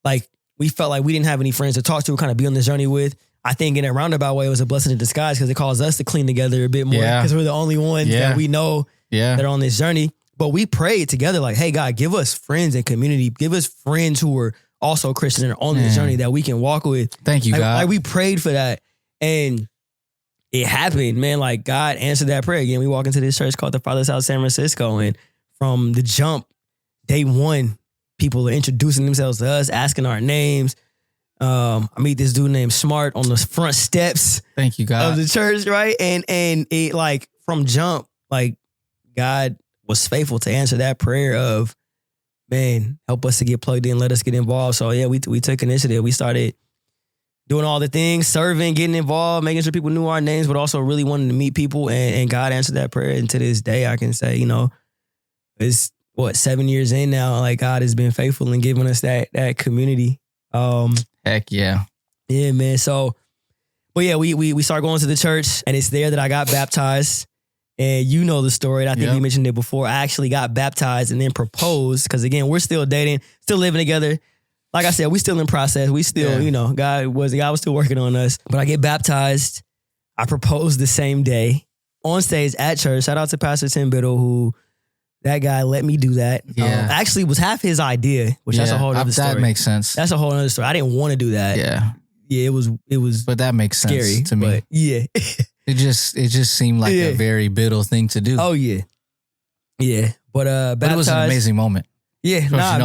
like we felt like we didn't have any friends to talk to, kind of be on this journey with. I think in a roundabout way, it was a blessing in disguise because it caused us to clean together a bit more because we're the only ones that we know that are on this journey. But we prayed together like, hey, God, give us friends and community. Give us friends who are also Christian and are on this journey that we can walk with. Thank you, God. Like we prayed for that. And it happened, man. Like God answered that prayer. Again, we walk into this church called the Father's House San Francisco. And from the jump, day one, people are introducing themselves to us, asking our names. I meet this dude named Smart on the front steps. Thank you, God. Of the church, right? And it like from jump, like God was faithful to answer that prayer of, man, help us to get plugged in, let us get involved. So yeah, we took initiative. We started doing all the things, serving, getting involved, making sure people knew our names, but also really wanting to meet people. And God answered that prayer. And to this day, I can say, it's 7 years in now. Like God has been faithful in giving us that community. Heck yeah. Yeah, man. So, but yeah, we started going to the church and it's there that I got baptized. And you know the story. I think we mentioned it before. I actually got baptized and then proposed because again, we're still dating, still living together. Like I said, we still in process. We still, God was still working on us. But I get baptized. I proposed the same day on stage at church. Shout out to Pastor Tim Biddle, who that guy let me do that. Yeah. Actually was half his idea, which that's a whole other story. That makes sense. That's a whole other story. I didn't want to do that. Yeah. it was But that makes sense scary to me. But yeah. It just seemed like a very bitter thing to do. Oh yeah. Yeah. But it was an amazing moment. Yeah, man,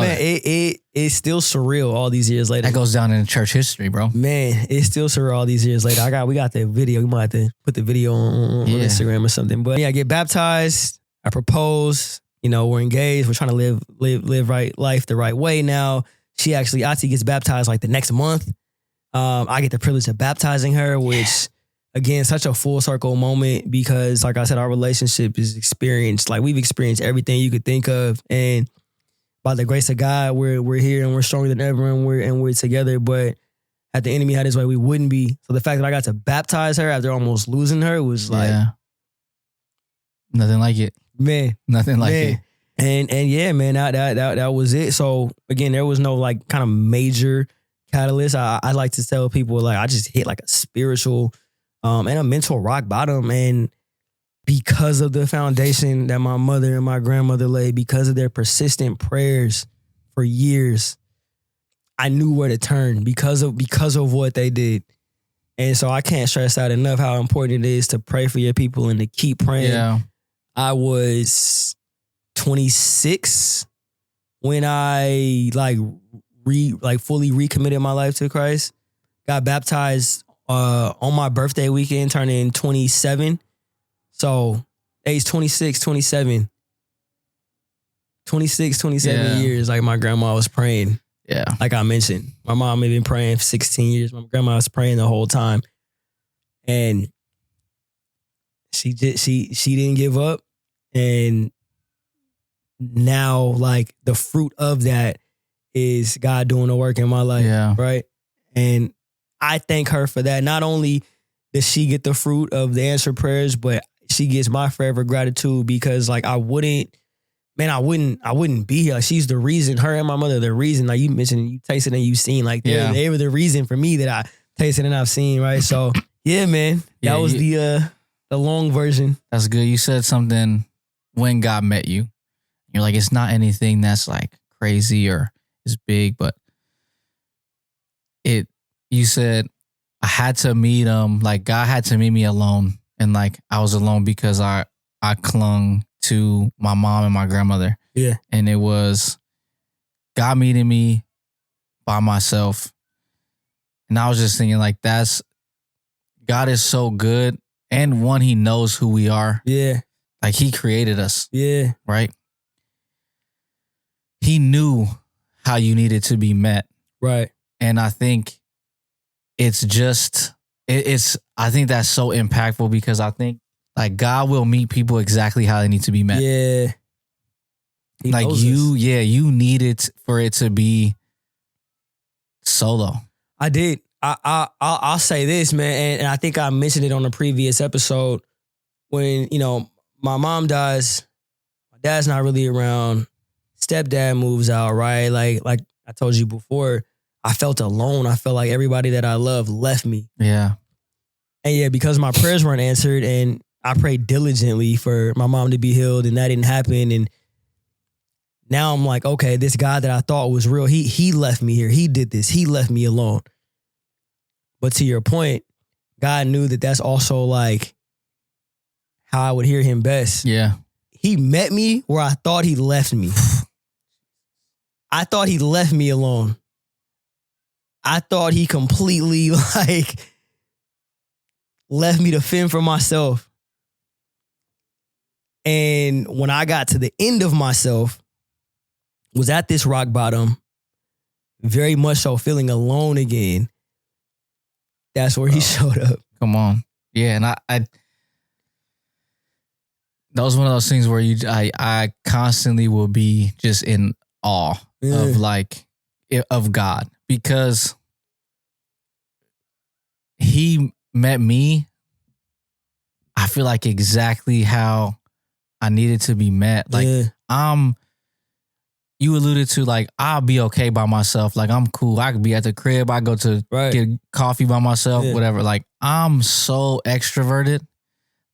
it's still surreal all these years later. That goes down in church history, bro. Man, it's still surreal all these years later. We got the video. We might have to put the video on Instagram or something. But yeah, I get baptized. I propose. You know, we're engaged. We're trying to live life the right way now. Ati gets baptized like the next month. I get the privilege of baptizing her, which again, such a full circle moment because, like I said, our relationship is experienced. Like we've experienced everything you could think of, and by the grace of God, we're here and we're stronger than ever, and we're together. But at the enemy had his way, we wouldn't be. So the fact that I got to baptize her after almost losing her was like nothing like it, man. Nothing like it. And yeah, man, that was it. So again, there was no like kind of major catalyst. I like to tell people like I just hit like a spiritual and a mental rock bottom, and because of the foundation that my mother and my grandmother laid, because of their persistent prayers for years, I knew where to turn because of what they did. And so I can't stress out enough how important it is to pray for your people and to keep praying. Yeah. I was 26 when I fully recommitted my life to Christ. Got baptized on my birthday weekend, turning 27. So age 26, 27. 26, 27 years, like my grandma was praying. Yeah. Like I mentioned, my mom had been praying for 16 years. My grandma was praying the whole time. And she didn't give up. And now like the fruit of that is God doing the work in my life. Yeah. Right. And I thank her for that. Not only does she get the fruit of the answered prayers, but she gets my forever gratitude because like I wouldn't be here. Like she's the reason, her and my mother, the reason, like you mentioned, you tasted and you've seen, like they were the reason for me that I tasted and I've seen, right? So yeah, man, that was the long version. That's good. You said something when God met you. You're like, it's not anything that's like crazy or is big, but you said I had to meet him, like God had to meet me alone. And like I was alone because I clung to my mom and my grandmother. Yeah. And it was God meeting me by myself. And I was just thinking like God is so good. And one, he knows who we are. Yeah. Like he created us. Yeah. Right? He knew how you needed to be met. Right. And I think I think that's so impactful because I think like God will meet people exactly how they need to be met. Yeah. He like you needed for it to be solo. I did. I'll say this, man, and I think I mentioned it on a previous episode when, you know, my mom dies, my dad's not really around, stepdad moves out, right? Like I told you before, I felt alone. I felt like everybody that I love left me. Yeah. And yeah, because my prayers weren't answered and I prayed diligently for my mom to be healed and that didn't happen. And now I'm like, okay, this God that I thought was real, he left me here. He did this. He left me alone. But to your point, God knew that that's also like how I would hear him best. Yeah. He met me where I thought he left me. I thought he left me alone. I thought he completely like left me to fend for myself. And when I got to the end of myself, was at this rock bottom, very much so feeling alone again. That's where he showed up. Come on. Yeah. And I that was one of those things where I constantly will be just in awe of God because he met me, I feel like exactly how I needed to be met. Like you alluded to like, I'll be okay by myself. Like I'm cool. I could be at the crib. I go to get coffee by myself, whatever. Like I'm so extroverted.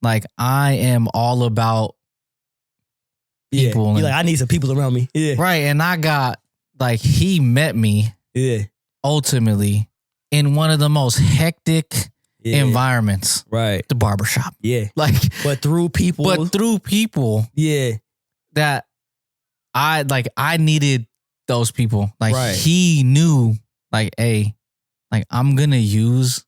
Like I am all about people. You're like, I need some people around me. Yeah. Right. And I got like, he met me ultimately in one of the most hectic environments. Right. The barbershop. Yeah. Like, but through people. Yeah. That I needed those people. Like, he knew, like, hey, like, I'm going to use,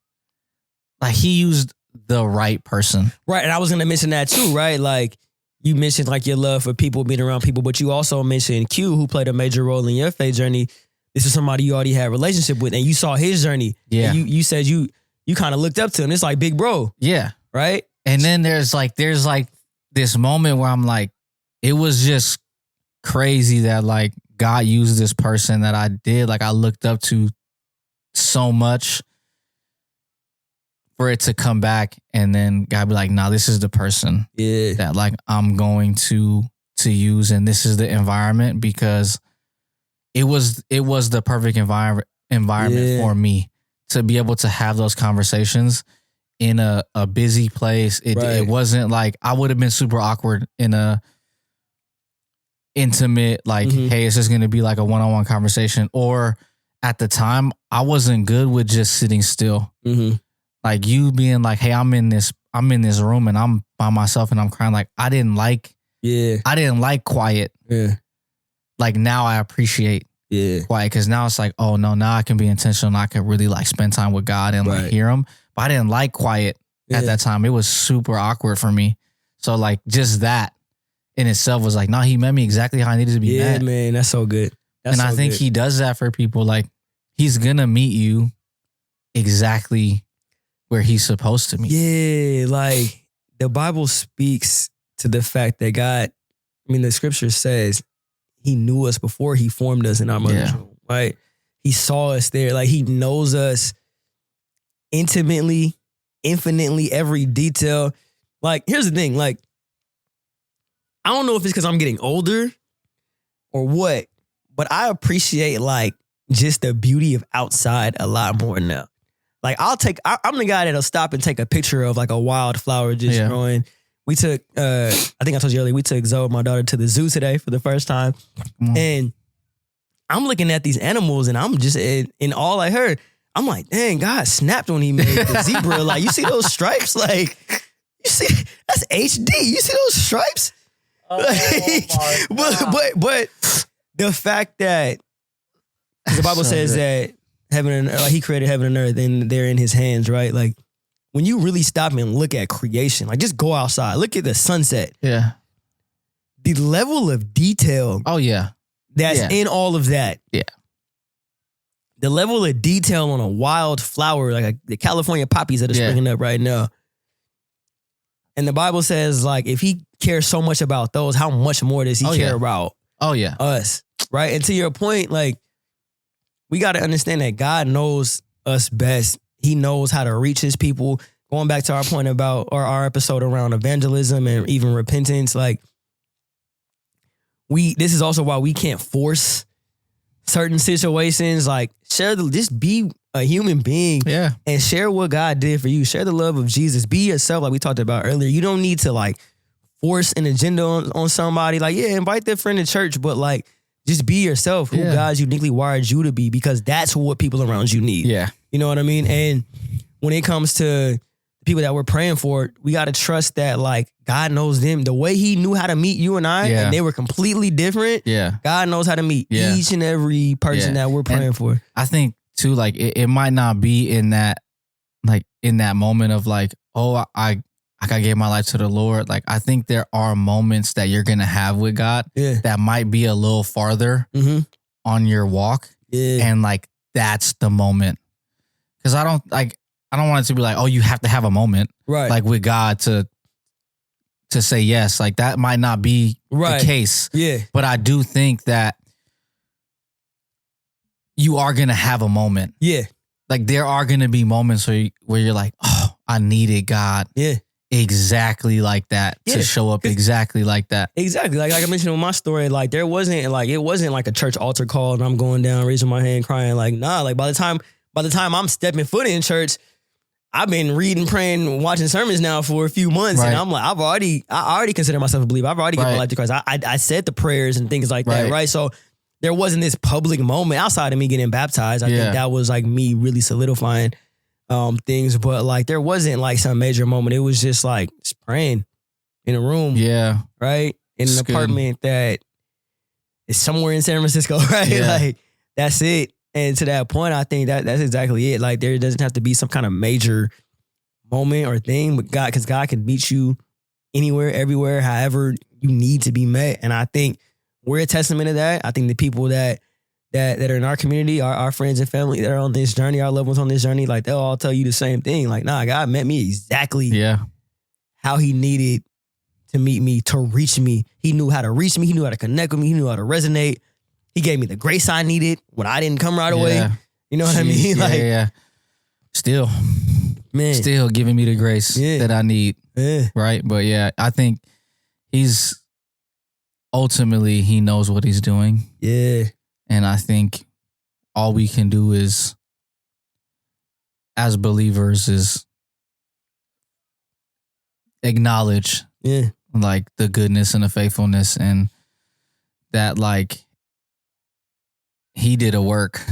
like, he used the right person. Right. And I was going to mention that too, right? Like, you mentioned like your love for people, being around people, but you also mentioned Q, who played a major role in your faith journey. This is somebody you already had a relationship with, and you saw his journey. Yeah. And you said you kind of looked up to him. It's like big bro. Yeah. Right. And then there's like this moment where I'm like, it was just crazy that like God used this person that I did, like I looked up to so much, for it to come back, and then God be like, nah, this is the person that like I'm going to use, and this is the environment, because it was the perfect environment for me to be able to have those conversations in a busy place. It wasn't like, I would have been super awkward in a intimate, like, hey, it's just going to be like a one-on-one conversation. Or at the time, I wasn't good with just sitting still. Like you being like, hey, I'm in this room and I'm by myself and I'm crying. Like I didn't like quiet. Yeah. Like now I appreciate quiet, because now it's like, oh no, now I can be intentional and I can really like spend time with God and like hear him. But I didn't like quiet at that time. It was super awkward for me. So like just that in itself was like, no, he met me exactly how I needed to be met. Yeah, man, that's so good. And I think he does that for people. Like he's gonna meet you exactly where he's supposed to meet. Yeah, like the Bible speaks to the fact that God, I mean, the scripture says he knew us before he formed us in our mother's womb, right? He saw us there. Like he knows us intimately, infinitely, every detail. Like, here's the thing. Like, I don't know if it's because I'm getting older or what, but I appreciate like just the beauty of outside a lot more now. Like I'm the guy that'll stop and take a picture of like a wildflower just growing. We took, I think I told you earlier, we took Zoe, my daughter, to the zoo today for the first time. And I'm looking at these animals and I'm just in all I heard. I'm like, dang, God snapped when he made the zebra. Like, you see those stripes? Like, you see, that's HD. You see those stripes? But the fact that the Bible says that heaven and like he created heaven and earth and they're in his hands, right? Like when you really stop and look at creation, like just go outside, look at the sunset. Yeah. The level of detail. Oh yeah. That's in all of that. Yeah. The level of detail on a wild flower, like the California poppies that are springing up right now. And the Bible says, like, if he cares so much about those, how much more does he care about us? Right? And to your point, like, we got to understand that God knows us best. He knows how to reach his people. Going back to our point about, or our episode around evangelism and even repentance, like, this is also why we can't force certain situations. Like, just be a human being and share what God did for you. Share the love of Jesus. Be yourself, like we talked about earlier. You don't need to like force an agenda on somebody. Like, invite their friend to church, but like just be yourself, who God's uniquely wired you to be, because that's what people around you need. Yeah. You know what I mean? And when it comes to the people that we're praying for, we got to trust that like God knows them the way he knew how to meet you and I, and they were completely different. Yeah. God knows how to meet each and every person that we're praying for. I think too, like it might not be in that, like in that moment of like, oh, I gave my life to the Lord. Like, I think there are moments that you're going to have with God that might be a little farther on your walk. Yeah. And like, that's the moment. Cause I don't want it to be like, oh, you have to have a moment like with God to say yes. Like that might not be the case. Yeah. But I do think that you are going to have a moment. Yeah. Like there are going to be moments where you're like, oh, I needed God. Yeah. Exactly like that to show up exactly like that. Exactly. Like I mentioned in my story, like it wasn't like a church altar call and I'm going down, raising my hand, crying. Like, nah, like by the time I'm stepping foot in church, I've been reading, praying, watching sermons now for a few months. And I'm like, I already consider myself a believer. I've already given my life to Christ. I said the prayers and things like that. Right. So there wasn't this public moment outside of me getting baptized. I think that was like me really solidifying things. But like there wasn't like some major moment. It was just like just praying in a room. Yeah. Right? In an apartment that is somewhere in San Francisco, right? Yeah. Like that's it. And to that point, I think that's exactly it. Like there doesn't have to be some kind of major moment or thing with God, because God can meet you anywhere, everywhere, however you need to be met. And I think we're a testament of that. I think the people that are in our community, our friends and family that are on this journey, our loved ones on this journey, like they'll all tell you the same thing. Like, nah, God met me exactly how he needed to meet me, to reach me. He knew how to reach me. He knew how to connect with me. He knew how to resonate. He gave me the grace I needed when I didn't come right away. You know what I mean? Like, Still giving me the grace that I need. Right. But yeah, I think he's ultimately, he knows what he's doing. Yeah. And I think all we can do is, as believers, is acknowledge like the goodness and the faithfulness, and that like he did a work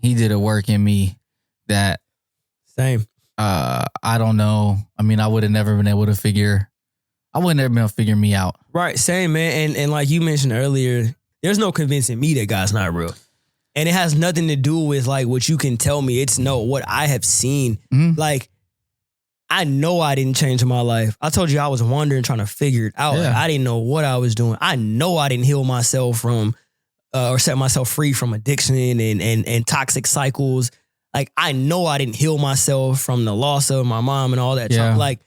in me that same. I don't know. I mean, I would have never been able to figure me out. Right. Same, man. And like you mentioned earlier, there's no convincing me that God's not real. And it has nothing to do with like what you can tell me. It's what I have seen. Like, I know I didn't change my life. I told you I was wandering, trying to figure it out. Like, I didn't know what I was doing. I know I didn't heal myself from or set myself free from addiction and toxic cycles. Like, I know I didn't heal myself from the loss of my mom and all that. Like,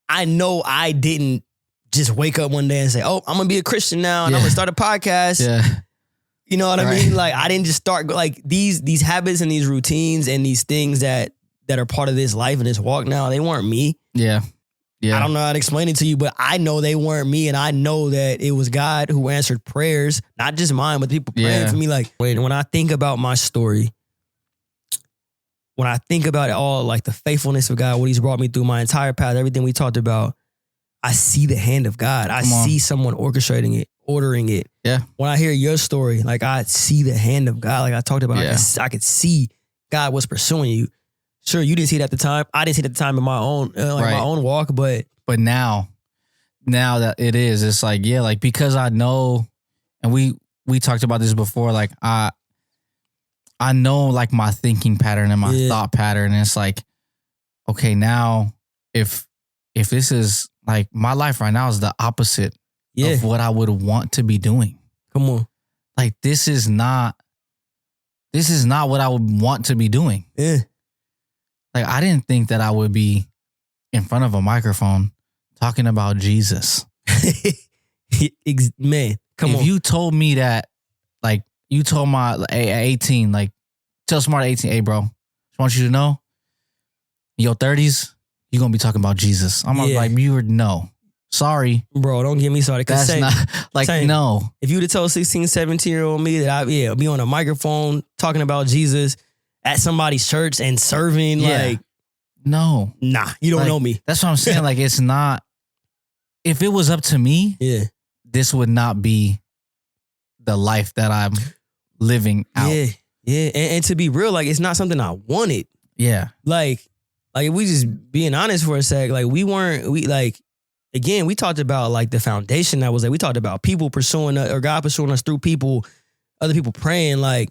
I know I didn't just wake up one day and say, oh, I'm going to be a Christian now and I'm going to start a podcast. You know what I mean? Like, I didn't just start, like, these habits and these routines and these things that are part of this life and this walk now, they weren't me. I don't know how to explain it to you, but I know they weren't me. And I know that it was God who answered prayers, not just mine, but people praying for me. Like, when I think about my story, when I think about it all, like the faithfulness of God, what he's brought me through my entire path, everything we talked about, I see the hand of God. I see someone orchestrating it, ordering it. When I hear your story, like I see the hand of God. Like I talked about, I could see God was pursuing you. Sure, you didn't see it at the time. I didn't see it at the time in my own my own walk, but now that it is, it's like, like because I know, and we talked about this before, like I know like my thinking pattern and my thought pattern. And it's like, okay, now if this is like my life right now is the opposite of what I would want to be doing. Come on. Like this is not what I would want to be doing. Like I didn't think that I would be in front of a microphone talking about Jesus. Man, come on. If you told me that, like you told my 18, like tell Smart 18, hey bro, I want you to know, in your 30s, you're going to be talking about Jesus. I'm like, you would know. Sorry. Bro, don't get me started. That's not, like, no. If you would have told 16, 17-year-old me that I'd be on a microphone talking about Jesus at somebody's church and serving, like, no. Nah, you don't know me. That's what I'm saying. Like, it's not, if it was up to me, this would not be the life that I'm living out. And to be real, like, it's not something I wanted. Like if we just being honest for a sec, like again, we talked about like the foundation that was there. We talked about people pursuing us, or God pursuing us through people, other people praying. Like,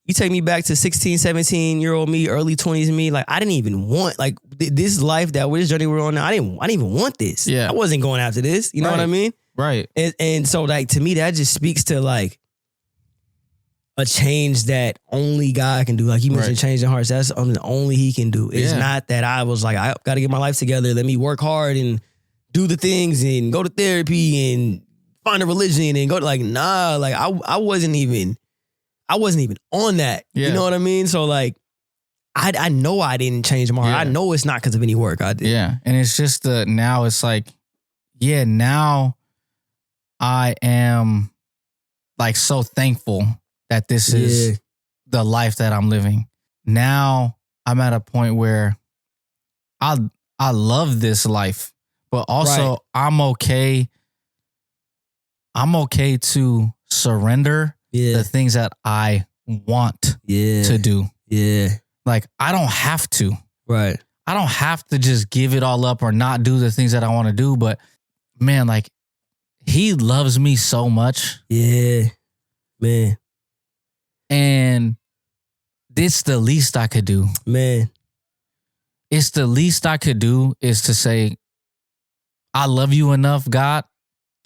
you take me back to 16, 17-year-old me, early 20s me. Like, I didn't even want, like, this life this journey we're on now. I didn't even want this. I wasn't going after this. You know what I mean? Right. And so, like, to me, that just speaks to like a change that only God can do. Like you mentioned, changing hearts. That's something only he can do. It's not that I was like, I got to get my life together. Let me work hard and do the things and go to therapy and find a religion and go to, like, nah, like I wasn't even on that. You know what I mean? So like, I know I didn't change my heart. I know it's not because of any work I did. And it's just now it's like, now I am like so thankful that this is the life that I'm living. Now I'm at a point where I love this life, but also I'm okay to surrender the things that I want to do. Yeah. Like, I don't have to. Right. I don't have to just give it all up or not do the things that I want to do. But man, like, he loves me so much. Yeah. Man. And it's the least I could do. Man. It's the least I could do is to say, I love you enough, God,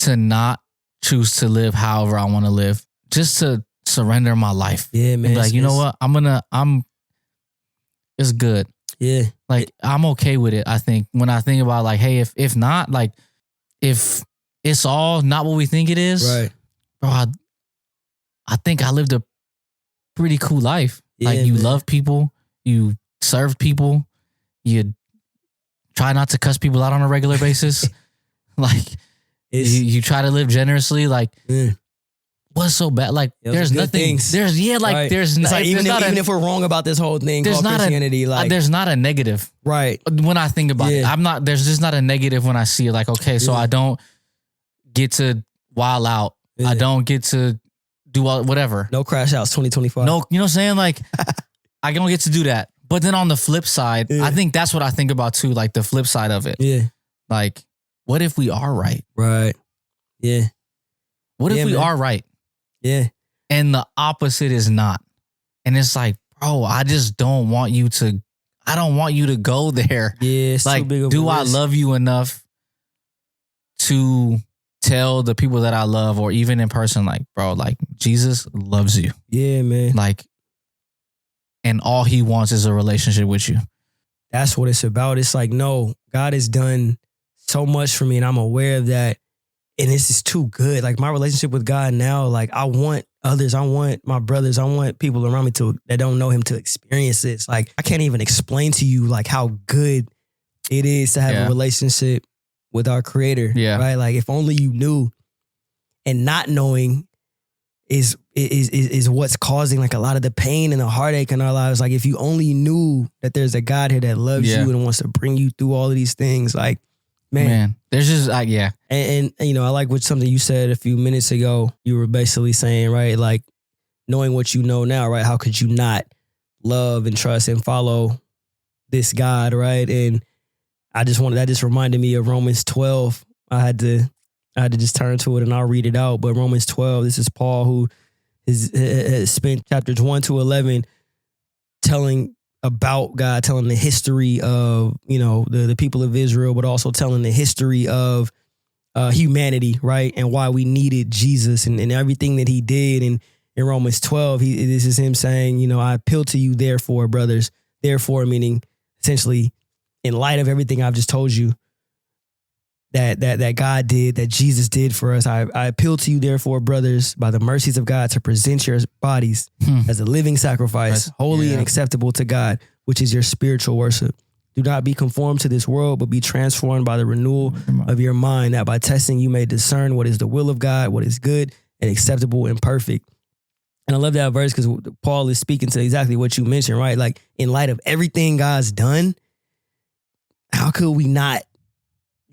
to not choose to live however I want to live. Just to surrender my life. Yeah, man. Like, you know what? It's good. Yeah. Like, I'm okay with it, I think. When I think about, like, hey, if not, like, if it's all not what we think it is, right, bro, I think I lived a pretty cool life. Yeah, like, you man. love people, you serve people, you try not to cuss people out on a regular basis. Like, you try to live generously. Like, what's so bad? Like, there's nothing. Things. There's right. there's it's not, like even if we're wrong about this whole thing called Christianity, there's not a negative. Right. When I think about it, there's just not a negative when I see it. Like, okay, so I don't get to wild out. I don't get to do whatever. No crash outs 2025. No, you know what I'm saying? Like, I don't get to do that. But then on the flip side, I think that's what I think about too. Like, the flip side of it. Yeah. Like, what if we are right? Right. Yeah. What if we are right? Yeah. And the opposite is not. And it's like, bro, I just don't want you to, I don't want you to go there. Yeah. It's like, too big of do a I risk. love you enough to tell the people that I love, or even in person, like, bro, like, Jesus loves you. Yeah, man. Like, and all he wants is a relationship with you. That's what it's about. It's like, no, God has done so much for me and I'm aware of that. And this is too good. Like, my relationship with God now, like, I want others, I want my brothers, I want people around me that don't know him to experience this. Like, I can't even explain to you like how good it is to have a relationship with our Creator. Yeah. Right? Like, if only you knew, and not knowing is what's causing like a lot of the pain and the heartache in our lives. Like, if you only knew that there's a God here that loves you and wants to bring you through all of these things, like, man, there's just and you know, I like what something you said a few minutes ago. You were basically saying, right, like, knowing what you know now, right? How could you not love and trust and follow this God, right? And that just reminded me of Romans 12. I had to just turn to it and I'll read it out. But Romans 12, this is Paul who has spent chapters 1 to 11 telling about God, telling the history of, you know, the people of Israel, but also telling the history of humanity, right? And why we needed Jesus and everything that he did. And in Romans 12, this is him saying, you know, I appeal to you, therefore, brothers, therefore, meaning essentially in light of everything I've just told you that God did, that Jesus did for us, I appeal to you, therefore, brothers, by the mercies of God, to present your bodies as a living sacrifice, holy and acceptable to God, which is your spiritual worship. Do not be conformed to this world, but be transformed by the renewal of your mind, that by testing you may discern what is the will of God, what is good and acceptable and perfect. And I love that verse because Paul is speaking to exactly what you mentioned, right? Like, in light of everything God's done, how could we not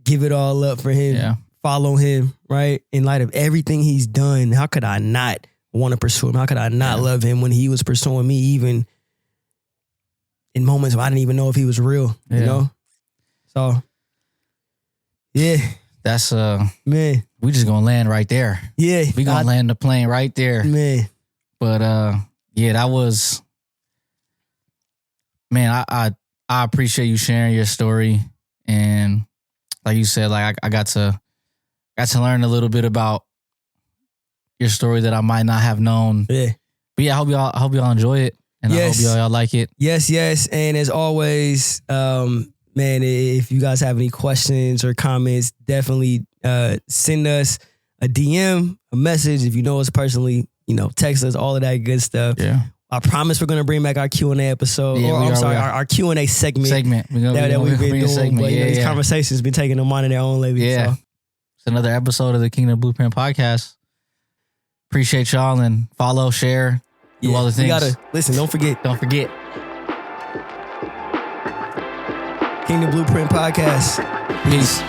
give it all up for him, follow him, right? In light of everything he's done, how could I not want to pursue him? How could I not love him when he was pursuing me, even in moments where I didn't even know if he was real, you know? So, yeah. That's, man, we just gonna land right there. Yeah. We gonna land the plane right there. Man. But, yeah, that was, man, I appreciate you sharing your story. And like you said, like, I got to learn a little bit about your story that I might not have known. Yeah. But yeah, I hope y'all enjoy it. And I hope y'all like it. Yes. And as always, man, if you guys have any questions or comments, definitely send us a DM, a message. If you know us personally, you know, text us, all of that good stuff. Yeah. I promise we're going to bring back our Q&A episode. Yeah, our Q&A segment. That we've been doing. Segment. But, you know, these conversations been taking them on their own lately. Yeah. So. It's another episode of the Kingdom Blueprint Podcast. Appreciate y'all, and follow, share, do all the things. You gotta listen, don't forget. Kingdom Blueprint Podcast. Peace.